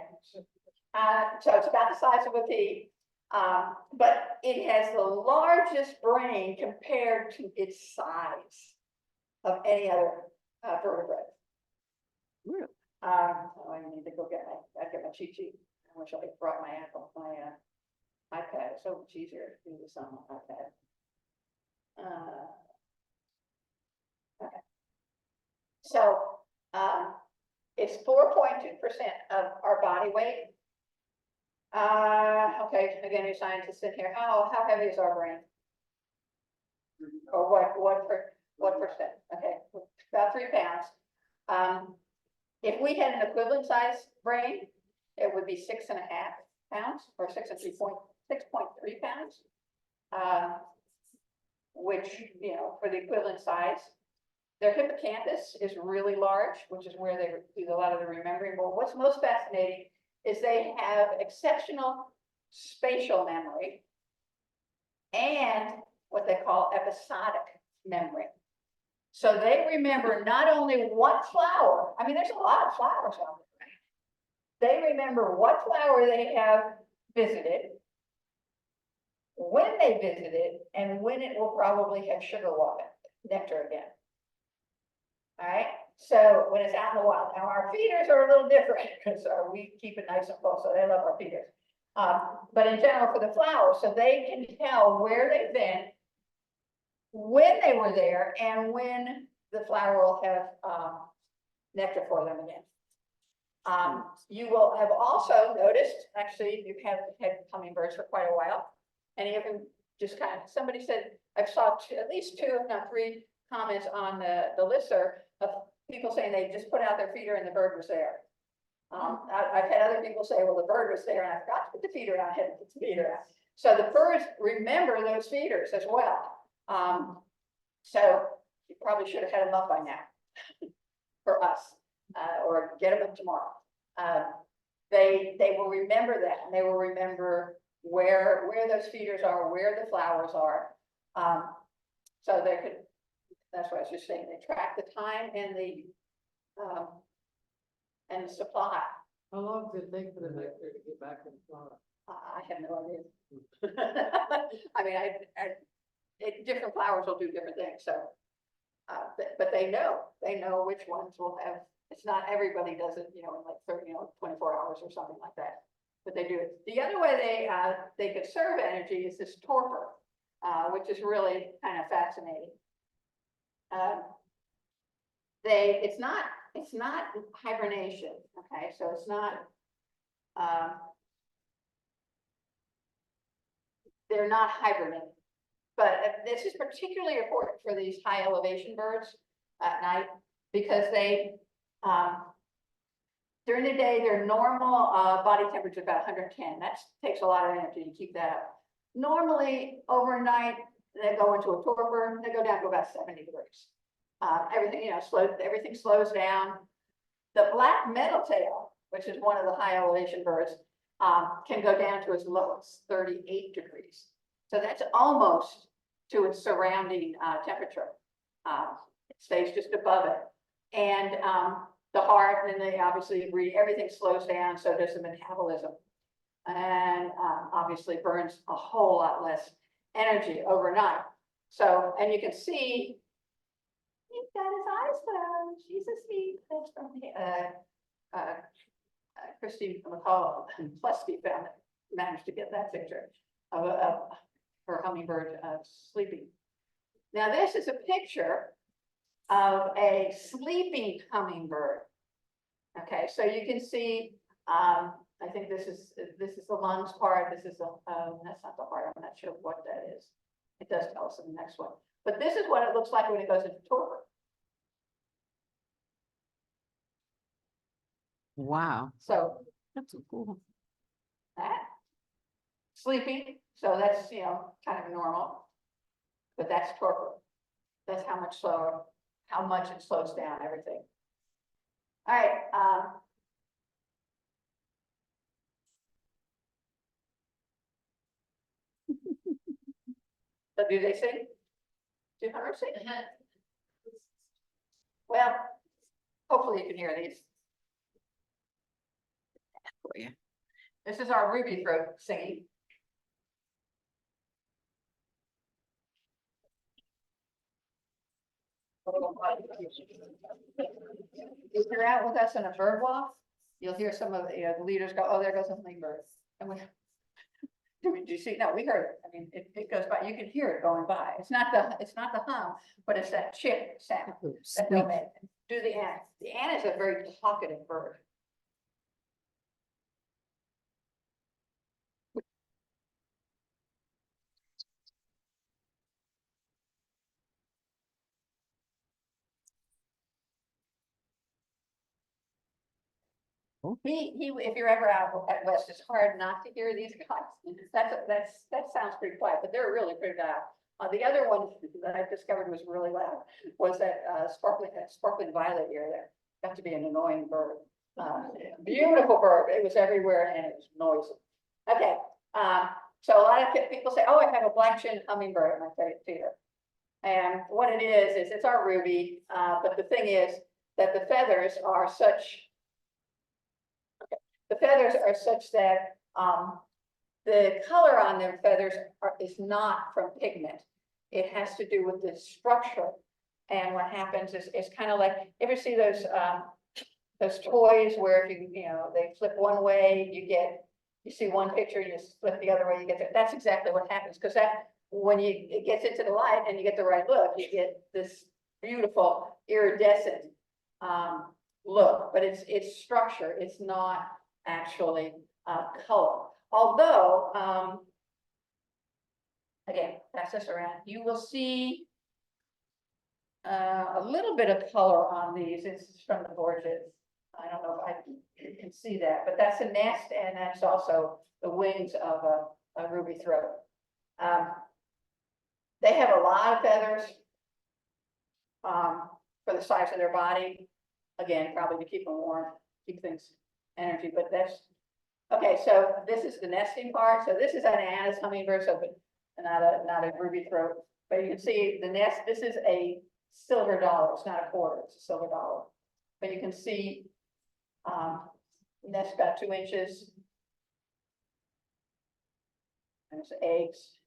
So it's about the size of a pea, but it has the largest brain compared to its size of any other vertebrate. Really? I need to go get my cheat sheet. I wish I had brought my iPad. It's so much easier to do this on my iPad. Okay. So it's 4.2% of our body weight. Okay, again, you scientists in here. How heavy is our brain? Or What percent? Okay, about 3 pounds. If we had an equivalent size brain, it would be 6.5 pounds or 6.3 pounds. Which, you know, for the equivalent size. Their hippocampus is really large, which is where they do a lot of the remembering. But what's most fascinating is they have exceptional spatial memory and what they call episodic memory. So they remember not only what flower, I mean, there's a lot of flowers out there. They remember what flower they have visited, when they visited, and when it will probably have sugar water, nectar again. All right, so when it's out in the wild, now our feeders are a little different because we keep it nice and full, so they love our feeders. But in general for the flowers, so they can tell where they've been, when they were there, and when the flower will have nectar for them again. You will have also noticed, actually, you've had hummingbirds for quite a while, and you can just kind of, somebody said, I've saw at least 2, if not 3 comments on the listserv of people saying they just put out their feeder and the bird was there. I've had other people say, well, the bird was there and I forgot to put the feeder out, I had to put the feeder out. So the birds remember those feeders as well. So you probably should have had them up by now for us, or get them up tomorrow. They will remember that, and they will remember where those feeders are, where the flowers are. So they could, that's what I was just saying, they track the time and the supply. How long does it take for the nectar to get back in the flower? I have no idea. I mean, different flowers will do different things, so. But they know which ones will have, it's not everybody does it, you know, in like 30, 24 hours or something like that. But they do it. The other way they conserve energy is this torpor, which is really kind of fascinating. It's not hibernation, okay? So it's not, they're not hibernating. But this is particularly important for these high elevation birds at night because they, during the day, their normal body temperature is about 110. That takes a lot of energy to keep that up. Normally, overnight, they go into a torpor, they go down to about 70 degrees. Everything, everything slows down. The black metaltail, which is one of the high elevation birds, can go down to as low as 38 degrees. So that's almost to its surrounding temperature. It stays just above it. And the heart, and they obviously agree, everything slows down, so does the metabolism. And obviously burns a whole lot less energy overnight. So, and you can see, he's got his eyes closed, she's asleep. That's from Christy McCall, Plesky managed to get that picture of her hummingbird sleeping. Now this is a picture of a sleeping hummingbird. Okay, so you can see, I think this is the lungs part. This is that's not the heart. I'm not sure what that is. It does tell us in the next one. But this is what it looks like when it goes into torpor. Wow, So that's so cool. that sleeping, so that's kind of normal, but that's torpor. That's how much slower, how much it slows down everything. All right. So do they sing? Do hunters sing? Well, hopefully you can hear these. For you. This is our ruby throat singing. If you're out with us in a bird walk, you'll hear some of the leaders go, "Oh, there goes a hummingbird." And we, do you see? No, we heard it. I mean, it goes by. You can hear it going by. It's not the hum, but it's that chip sound that they'll make. Do the ant. The ant is a very talkative bird. If you're ever out at West, it's hard not to hear these guys. That sounds pretty quiet, but they're really pretty loud. The other one that I discovered was really loud was that sparkling violet ear there. Got to be an annoying bird. Beautiful bird. It was everywhere and it was noisy. Okay, so a lot of people say, oh, I have a black-chinned hummingbird at my feeder. And what it is it's our ruby, but the thing is that the feathers are such that the color on their feathers is not from pigment. It has to do with the structure. And what happens is it's kind of like, ever see those toys where if they flip one way, you see one picture, you flip the other way, you get there. That's exactly what happens, because when it gets into the light and you get the right look, you get this beautiful iridescent look, but it's structure. It's not actually color. Although, again, pass this around, you will see a little bit of color on these. It's from the gorges. I don't know if you can see that, but that's a nest, and that's also the wings of a ruby throat. They have a lot of feathers for the size of their body. Again, probably to keep them warm, keep things energy, but that's okay. So this is the nesting part. So this is an Anna's hummingbird, so but not a ruby throat. But you can see the nest. This is a silver dollar. It's not a quarter. It's a silver dollar. But you can see nest about 2 inches. And it's eggs.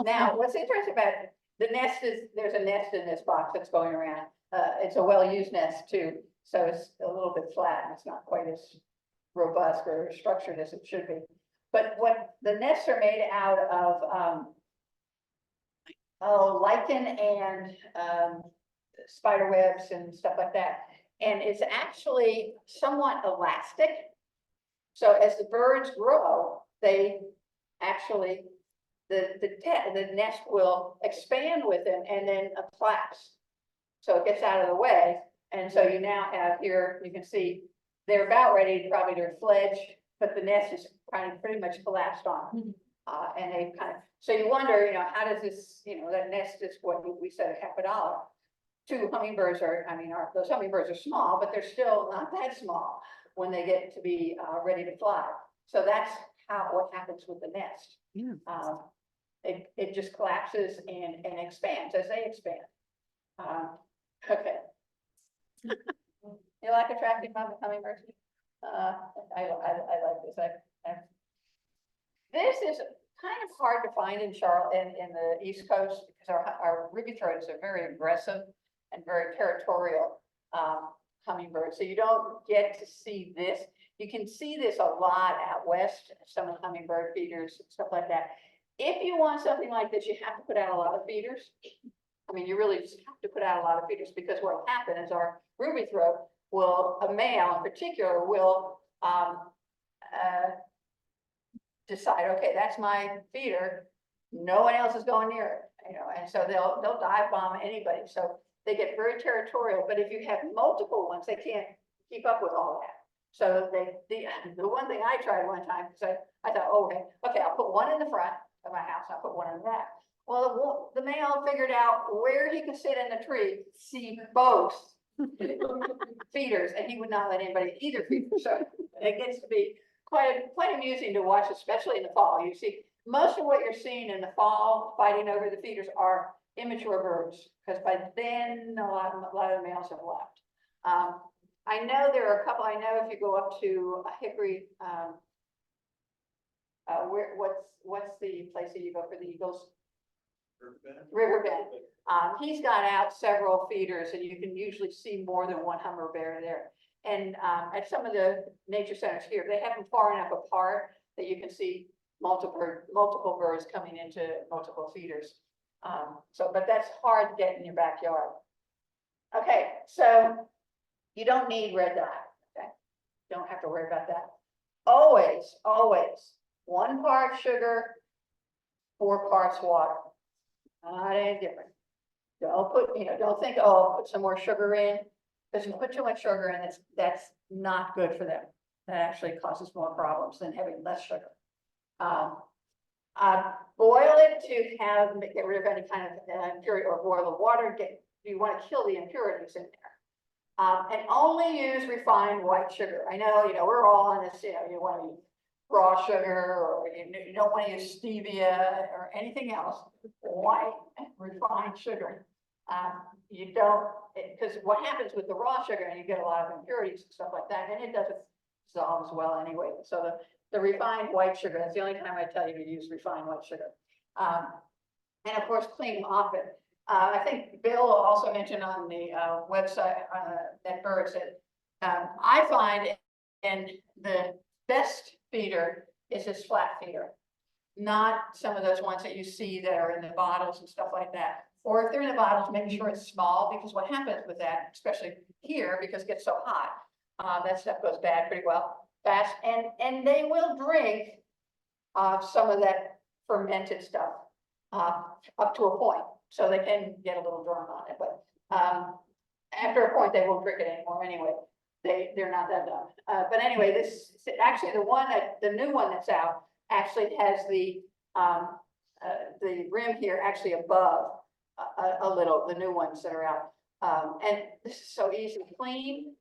Now, what's interesting about the nest is there's a nest in this box that's going around. It's a well-used nest too, so it's a little bit flat. It's not quite as robust or structured as it should be. But what the nests are made out of lichen and spider webs and stuff like that. And it's actually somewhat elastic. So as the birds grow, they actually, the nest will expand with them and then collapse. So it gets out of the way. And so you now have here, you can see they're about ready probably to fledge, but the nest is kind of pretty much collapsed on. And they so you wonder, how does this, that nest is what we said $50. 2 hummingbirds those hummingbirds are small, but they're still not that small when they get to be ready to fly. So that's what happens with the nest. Yeah. It just collapses and expands as they expand. Okay. You like attracting hummingbirds? I like this. This is kind of hard to find in Charlotte in the East Coast because our ruby throats are very aggressive and very territorial hummingbirds. So you don't get to see this. You can see this a lot out west, some of the hummingbird feeders, stuff like that. If you want something like this, you have to put out a lot of feeders. You really just have to put out a lot of feeders, because what will happen is our ruby throat a male in particular will decide, okay, that's my feeder. No one else is going near it, and so they'll dive bomb anybody. So they get very territorial, but if you have multiple ones, they can't keep up with all that. So the one thing I tried one time, because I thought, oh, okay, I'll put one in the front of my house, I'll put one in the back. Well, the male figured out where he could sit in the tree, see both feeders, and he would not let anybody either feeder. So it gets to be quite amusing to watch, especially in the fall. You see, most of what you're seeing in the fall fighting over the feeders are immature birds, because by then a lot of the males have left. I know there are a couple. I know if you go up to Hickory, what's the place that you go for the eagles? Riverbend. He's got out several feeders, and you can usually see more than one hummingbird there. And at some of the nature centers here, they have them far enough apart that you can see multiple birds coming into multiple feeders. But that's hard to get in your backyard. Okay, so you don't need red dye. Okay, don't have to worry about that. Always 1 part sugar, 4 parts water. Not any different. Don't put, don't think, oh, put some more sugar in, because if you put too much sugar in, that's not good for them. That actually causes more problems than having less sugar. Boil it to get rid of any kind of impurity, or boil the water, you want to kill the impurities in there. And only use refined white sugar. I know, we're all on this, you want to use raw sugar, or you don't want to use stevia or anything else. White refined sugar. You don't, because what happens with the raw sugar, and you get a lot of impurities and stuff like that, and it doesn't dissolve as well anyway. So the refined white sugar, that's the only time I tell you to use refined white sugar. And of course, clean often. I think Bill also mentioned on the website that Bird said, I find in the best feeder is this flat feeder, not some of those ones that you see that are in the bottles and stuff like that. Or if they're in the bottles, make sure it's small, because what happens with that, especially here, because it gets so hot, that stuff goes bad pretty fast, and they will drink some of that fermented stuff up to a point, so they can get a little drunk on it. But after a point, they won't drink it anymore anyway. They're not that dumb. But anyway, this actually the new one that's out actually has the rim here actually above a little, the new ones that are out. And this is so easy to clean.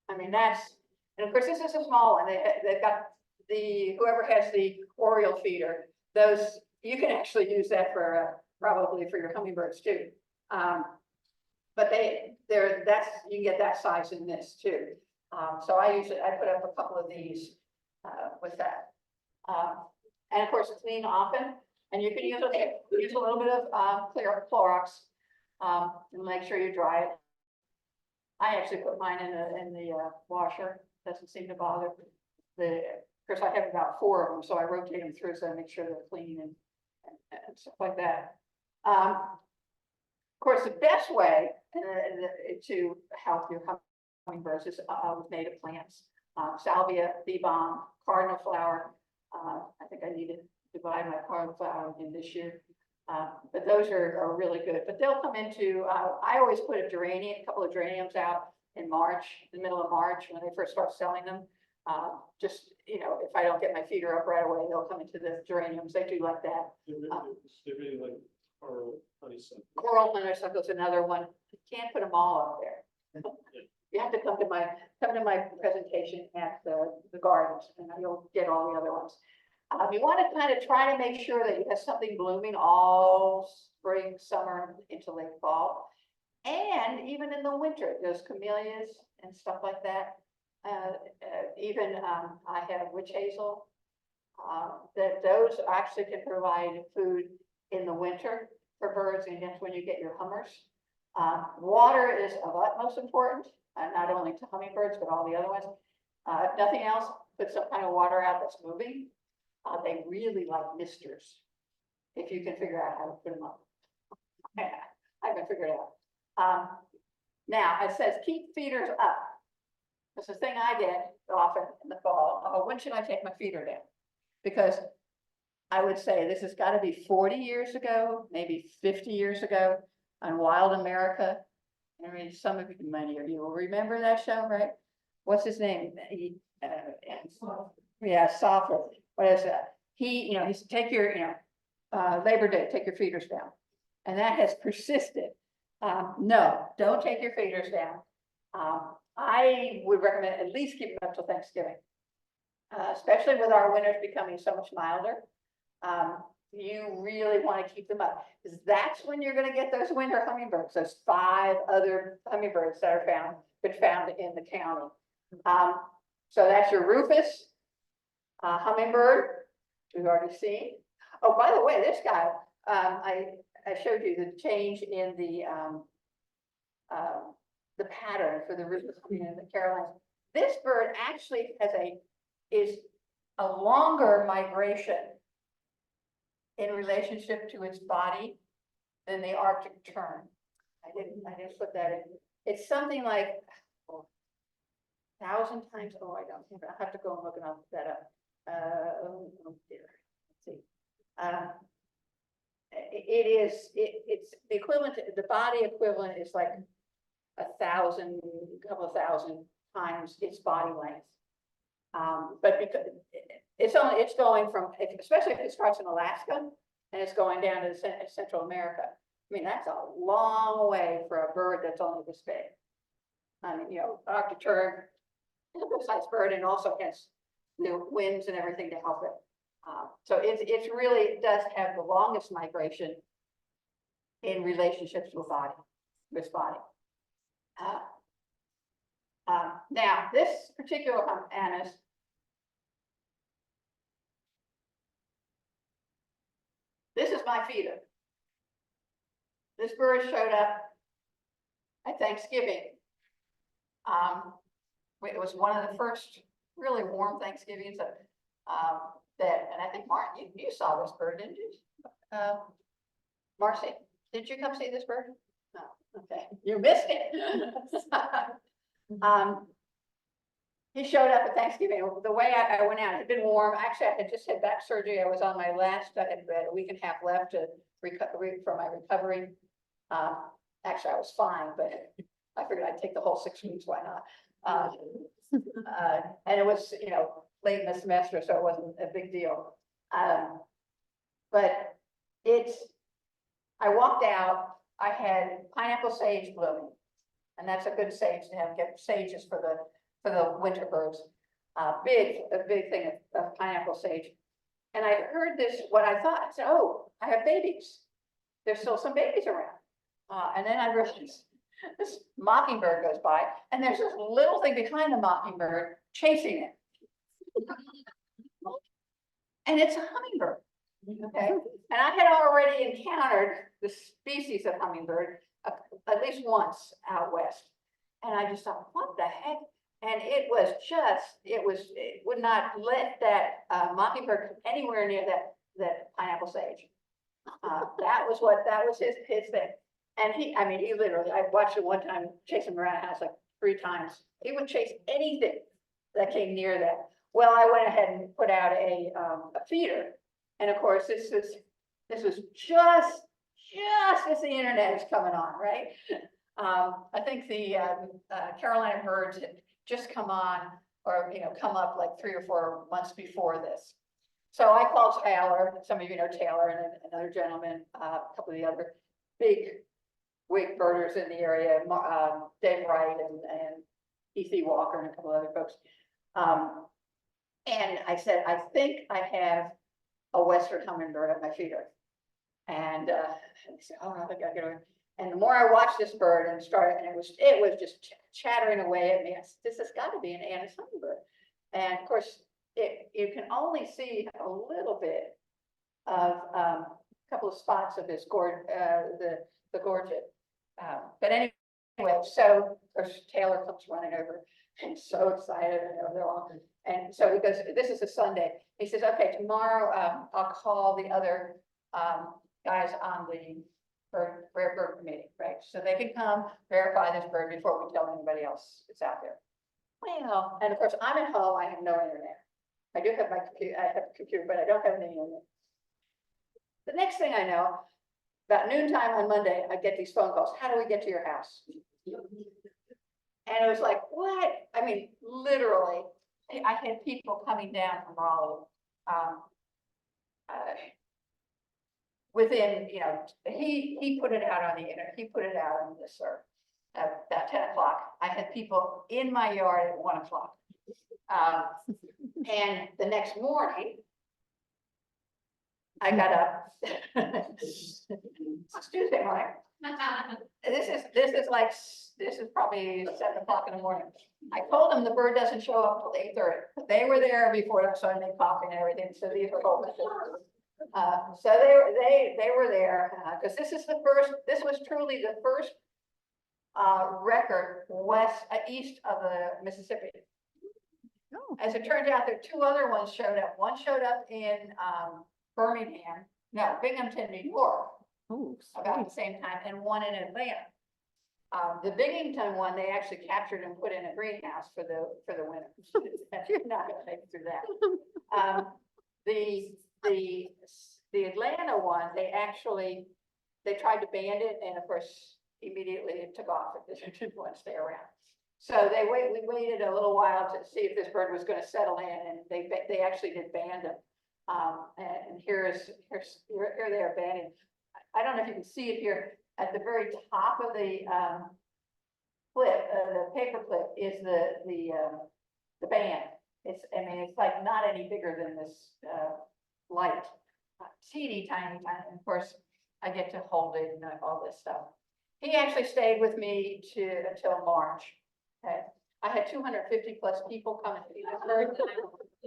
I mean, and of course, this is a small one. They've got whoever has the Oriole feeder, those, you can actually use that for probably for your hummingbirds too. But you can get that size in this too. So I put up a couple of these with that. And of course, clean often, and you can use a little bit of clear Clorox and make sure you dry it. I actually put mine in the washer. Doesn't seem to bother. Of course, I have about 4 of them, so I rotate them through so I make sure they're clean and stuff like that. Of course, the best way to help your hummingbirds is with native plants. Salvia, bee balm, cardinal flower. I think I need to buy my cardinal flower again this year. But those are really good. But they'll come into, I always put a couple of geraniums out in March, the middle of March, when they first start selling them. Just, if I don't get my feeder up right away, they'll come into the geraniums. They do like that. They're really like coral honeysuckle. Coral honeysuckle is another one. You can't put them all up there. You have to come to my presentation at the gardens, and you'll get all the other ones. You want to kind of try to make sure that you have something blooming all spring, summer into late fall, and even in the winter, those camellias and stuff like that. Even I have witch hazel. That those actually can provide food in the winter for birds, and that's when you get your hummers. Water is of utmost importance, not only to hummingbirds, but all the other ones. If nothing else, put some kind of water out that's moving. They really like misters, if you can figure out how to put them up. I haven't figured it out. Now, it says keep feeders up. That's the thing I did often in the fall. When should I take my feeder down? Because I would say this has got to be 40 years ago, maybe 50 years ago on Wild America. I mean, many of you will remember that show, right? What's his name? Soffer. What is that? He said, take your, Labor Day, take your feeders down. And that has persisted. No, don't take your feeders down. I would recommend at least keep them up till Thanksgiving, especially with our winters becoming so much milder. You really want to keep them up, because that's when you're going to get those winter hummingbirds, those 5 other hummingbirds that are been found in the county. So that's your rufous hummingbird, we've already seen. Oh, by the way, this guy, I showed you the change in the pattern for the rufous in the Carolines. This bird actually is a longer migration in relationship to its body than the Arctic tern. I didn't put that in. It's something like 1,000 times. Oh, I don't think I have to go and look that up. Oh dear. Let's see. it's the equivalent, the body equivalent is like 1,000, a couple of thousand times its body length. But because it's going from, especially if it starts in Alaska and it's going down to Central America. I mean, that's a long way for a bird that's only this big. I mean, Arctic tern is a good-sized bird and also has winds and everything to help it. So it's really does have the longest migration in relationships with body. Now, this particular anise, this is my feeder. This bird showed up at Thanksgiving. It was one of the first really warm Thanksgivings and I think Martin, you saw this bird, didn't you? Marcy, did you come see this bird? No, okay, you missed it. He showed up at Thanksgiving. The way I went out, it had been warm. Actually, I had just had back surgery. I was on my last, I had a week and a half left to recover from my recovery. Actually, I was fine, but I figured I'd take the whole 6 weeks, why not? And it was, late in the semester, so it wasn't a big deal. But I walked out, I had pineapple sage blooming, and that's a good sage to have, get sages for the winter birds. A big thing of pineapple sage. And I heard this, what I thought, I said, oh, I have babies. There's still some babies around. And then I realized this mockingbird goes by, and there's this little thing behind the mockingbird chasing it. And it's a hummingbird, okay? And I had already encountered the species of hummingbird at least once out west. And I just thought, what the heck? And it would not let that mockingbird come anywhere near that pineapple sage. That was his thing. And he literally, I watched it one time, chase him around the house like 3 times. He would chase anything that came near that. Well, I went ahead and put out a feeder. And of course, this was just as the internet is coming on, right? I think the Carolina birds had just come on, or come up like 3 or 4 months before this. So I called Taylor, some of you know Taylor, and another gentleman, a couple of the other big wig birders in the area, Dave Wright and E.C. Walker and a couple of other folks. And I said, I think I have a western hummingbird at my feeder. And he said, oh, I think I get it. And the more I watched this bird and it was just chattering away at me. I said, this has got to be an anise hummingbird. And of course, you can only see a little bit of a couple of spots of this the gorget. But anyway, so Taylor comes running over and so excited, and they're all. And so he goes, this is a Sunday. He says, okay, tomorrow I'll call the other guys on the rare bird committee, right? So they can come verify this bird before we tell anybody else it's out there. Well, and of course I'm at home, I have no internet. I do have my computer, I have a computer, but I don't have any internet. The next thing I know, about noontime on Monday, I get these phone calls. How do we get to your house? And it was like, what? I mean, literally, I had people coming down from Raleigh. Within, he put it out on the internet. He put it out on the serve at about 10 o'clock. I had people in my yard at 1 o'clock. And the next morning, I got up. It's Tuesday morning. This is probably 7 o'clock in the morning. I told them the bird doesn't show up till 8:30. They were there before that, so I made coffee and everything. So these were whole so they were there because this was truly the first record east of the Mississippi. Oh. As it turns out, there are 2 other ones showed up. One showed up in Binghamton, New York, about the same time, and one in Atlanta. The Binghamton one, they actually captured and put in a greenhouse for the winter. You're not going to make it through that. The Atlanta one, they tried to ban it, and of course, immediately it took off, because it didn't want to stay around. So we waited a little while to see if this bird was gonna settle in, and they actually did ban them. And here they are banning. I don't know if you can see it here, at the very top of the clip, the paper clip is the band. I mean, it's like not any bigger than this light, teeny tiny, and of course, I get to hold it and all this stuff. He actually stayed with me until March. Okay. I had 250 plus people come and see this bird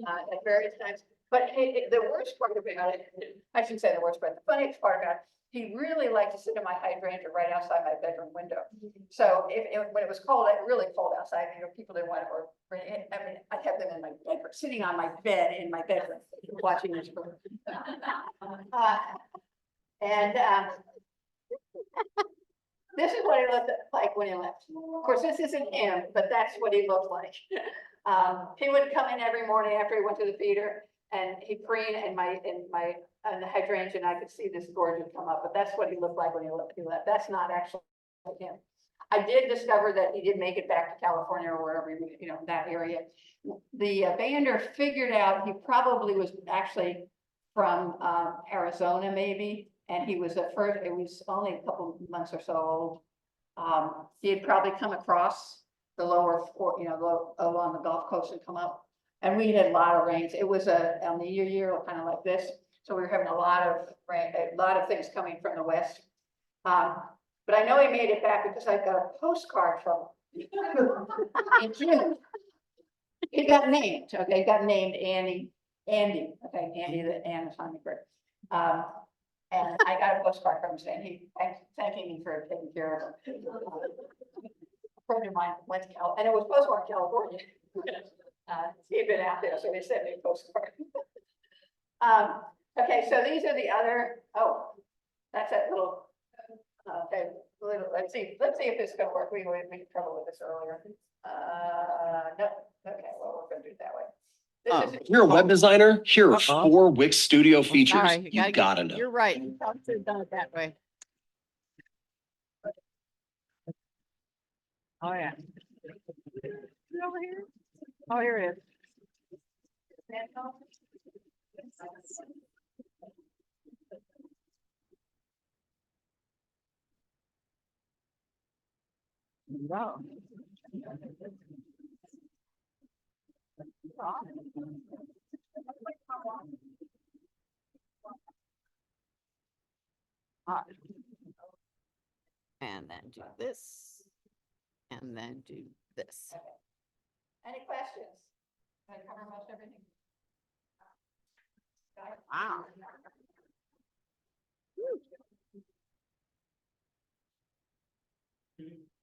at various times. But the worst part about it, I shouldn't say the worst part, the funniest part about it, he really liked to sit in my hydrangea right outside my bedroom window. So when it was cold, really cold outside, people didn't want to, I mean, I'd have them in my bedroom, sitting on my bed in my bedroom, watching this bird. This is what he looked like when he left. Of course, this isn't him, but that's what he looked like. He would come in every morning after he went to the feeder, and he'd preen in the hydrangea, and I could see this gorge would come up, but that's what he looked like when he left. That's not actually him. I did discover that he did make it back to California or wherever, that area. The bander figured out he probably was actually from Arizona, maybe. And he was it was only a couple months or so old. He had probably come across the lower, along the Gulf Coast and come up. And we had a lot of rains. It was on the year kind of like this. So we were having a lot of rain, a lot of things coming from the west. But I know he made it back because I got a postcard from him in June. He got named, okay, he got named Andy, okay, Andy the Hummingbird. And I got a postcard from him saying thanking me for taking care of him. A friend of mine went to and it was postmarked California. He'd been out there, so they sent me a postcard. Okay, so these are the other. Oh, that's that little. Okay, let's see if this is gonna work. We had trouble with this earlier. No. Okay, well, we're gonna do it that way. You're a web designer. Here are 4 Wix Studio features. Sorry, You gotta know. You're right. I should have done it that way. Oh, yeah. Over here? Oh, here it is. Wow. And then do this, and then do this. Any questions? I cover most everything. Wow.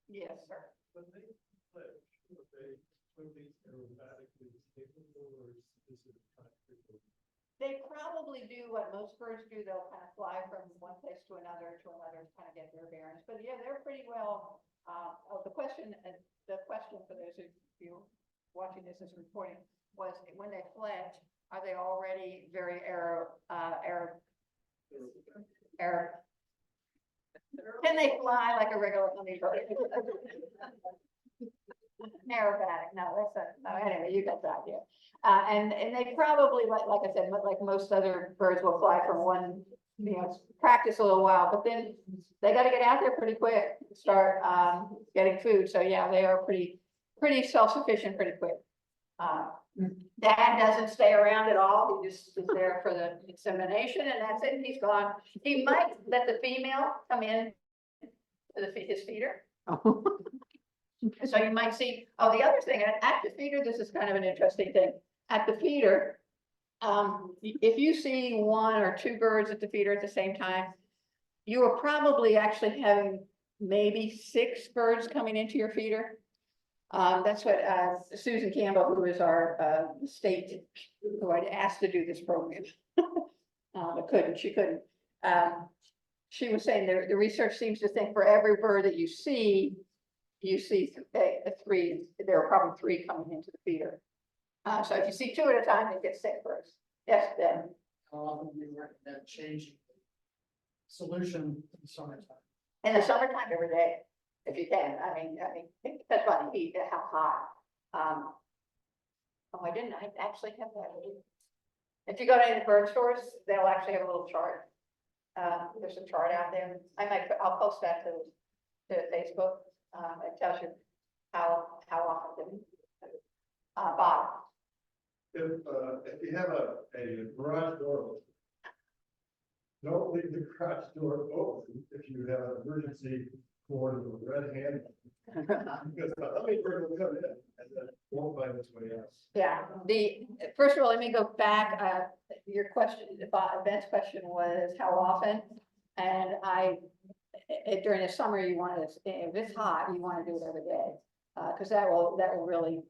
Yes, sir. They probably do what most birds do. They'll kind of fly from one place to another, to kind of get their bearings. But yeah, they're pretty well. The question for those of you watching this as reporting was, when they fledge, are they already very can they fly like a regular hummingbird? Aerobatic, no, anyway, you got the idea. And they probably, like I said, like most other birds will fly from one, practice a little while, but then they got to get out there pretty quick, start getting food. So yeah, they are pretty self-sufficient pretty quick. Dad doesn't stay around at all. He just is there for the insemination, and that's it. He's gone. He might let the female come in to his feeder. So you might see, the other thing, at the feeder, this is kind of an interesting thing. At the feeder, if you see 1 or 2 birds at the feeder at the same time, you are probably actually having maybe 6 birds coming into your feeder. That's what Susan Campbell, who is our state, who I'd asked to do this program, but she couldn't. She was saying the research seems to think for every bird that you see 3. There are probably 3 coming into the feeder. So if you see 2 at a time, you get 6 birds. Yes, Ben. how often do you recommend changing solution in the summertime? In the summertime, every day, if you can. I mean, it depends on the heat, how hot. Oh, I actually have that. If you go to any of the bird stores, they'll actually have a little chart. There's a chart out there. I'll post that to Facebook. It tells you how often. Bob. If you have a garage door, open, don't leave the garage door open if you have an emergency for the red handle. Because the hummingbird will come in and then won't find its way out. Yeah, first of all, let me go back, your question, Ben's question was how often? And during the summer, you want to, if it's hot, you want to do it every day. Cause that will really,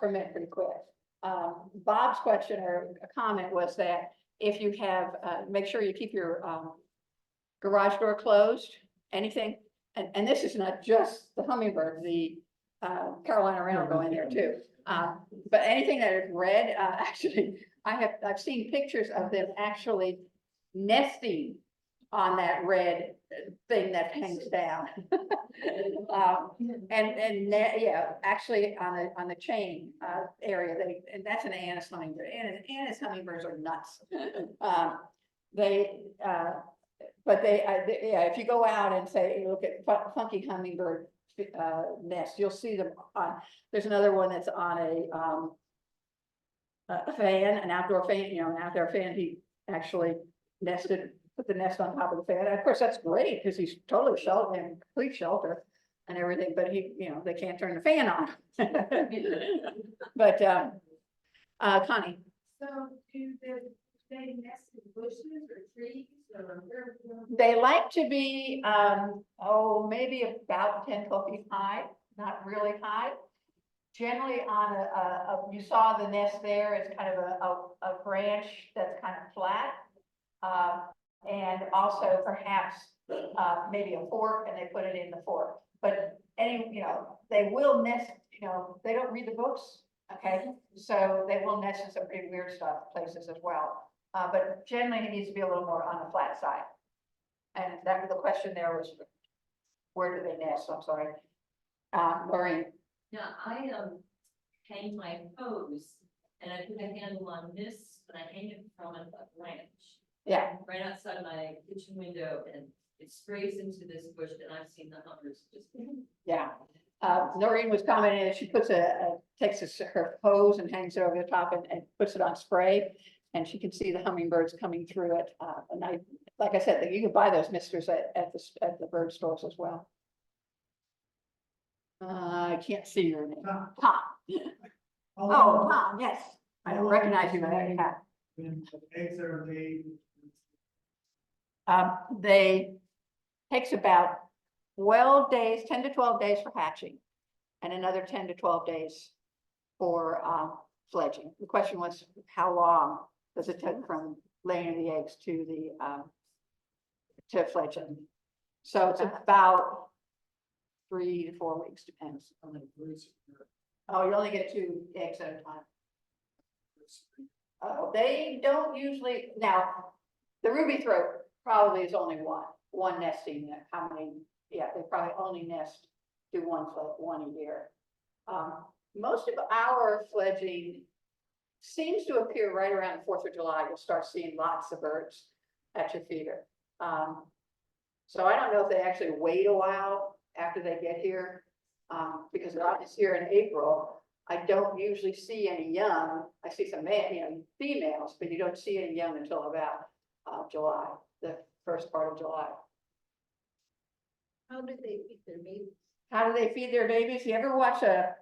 ferment pretty quick. Bob's question or a comment was that if you have, make sure you keep your, garage door closed, anything, and this is not just the hummingbird, the Carolina wren will go in there too. But anything that is red, actually, I've seen pictures of them actually nesting on that red thing that hangs down. Yeah, actually on the chain area, and that's an Annis hummingbird. Annis hummingbirds are nuts. Yeah, if you go out and say, look at funky hummingbird nest, you'll see them on, there's another one that's on a fan, an outdoor fan, an outdoor fan. He actually put the nest on top of the fan. And of course, that's great because he's totally sheltered and complete shelter and everything, but they can't turn the fan on. But, Connie. So they nest in bushes or trees or where? They like to be, maybe about 10, 12 feet high, not really high. Generally on you saw the nest there is kind of a branch that's kind of flat. And also perhaps, maybe a fork, and they put it in the fork. But they will nest, they don't read the books, okay? So they will nest in some pretty weird places as well. But generally it needs to be a little more on the flat side. And that was the question there was, where do they nest? I'm sorry. Maureen. Now, I hang my hose and I put a handle on this, but I hang it from a branch. Yeah. Right outside my kitchen window, and it sprays into this bush, and I've seen the hummers just. Yeah. Noreen was commenting that she puts takes her hose and hangs it over the top and puts it on spray, and she can see the hummingbirds coming through it. And like I said, you can buy those misters at the bird stores as well. I can't see your name. Tom. Oh, Tom, yes. I don't recognize you, but I have. Eggs are laid. They takes about 12 days, 10 to 12 days for hatching, and another 10 to 12 days for fledging. The question was, how long does it take from laying the eggs to fledging? So it's about 3 to 4 weeks, depends. Oh, you only get 2 eggs at a time. Oh, they don't usually, now, the ruby throat probably is only one nesting. How many? Yeah, they probably only do one a year. Most of our fledging seems to appear right around the 4th of July. You'll start seeing lots of birds at your feeder. So I don't know if they actually wait a while after they get here, because it's here in April. I don't usually see any young. I see some females, but you don't see any young until about July, the first part of July. How do they feed their babies? How do they feed their babies? You ever watch trying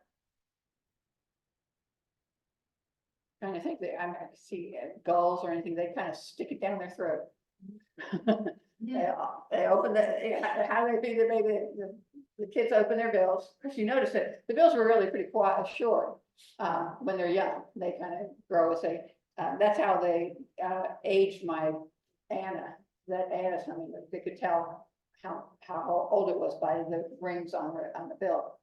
to think, I see gulls or anything, they kind of stick it down their throat. They open how do they feed their baby? The kids open their bills. Because you notice that the bills were really pretty short when they're young. They kind of grow as they, that's how they aged my Anna. That Anna's something that they could tell how old it was by the rings on the bill.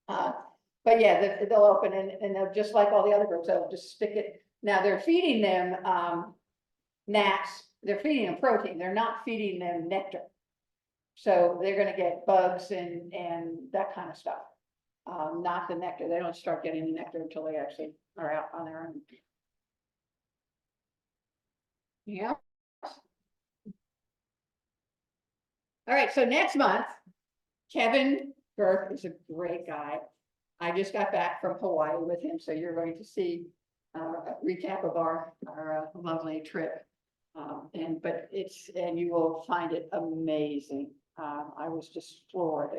But yeah, they'll open and they'll just like all the other birds, they'll just stick it Now they're feeding them, gnats, they're feeding them protein, they're not feeding them nectar. So they're gonna get bugs and that kind of stuff. Not the nectar, they don't start getting the nectar until they actually are out on their own. Yeah. All right, so next month, Kevin Burke is a great guy. I just got back from Hawaii with him, so you're going to see a recap of our lovely trip. And you will find it amazing. I was just floored.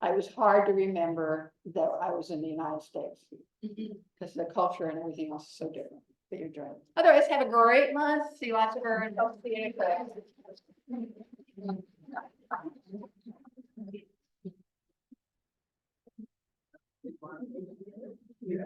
I was hard to remember that I was in the United States. Because the culture and everything else is so different. But you're doing. Otherwise, have a great month. See lots of birds. Hope to see you next week. Yeah.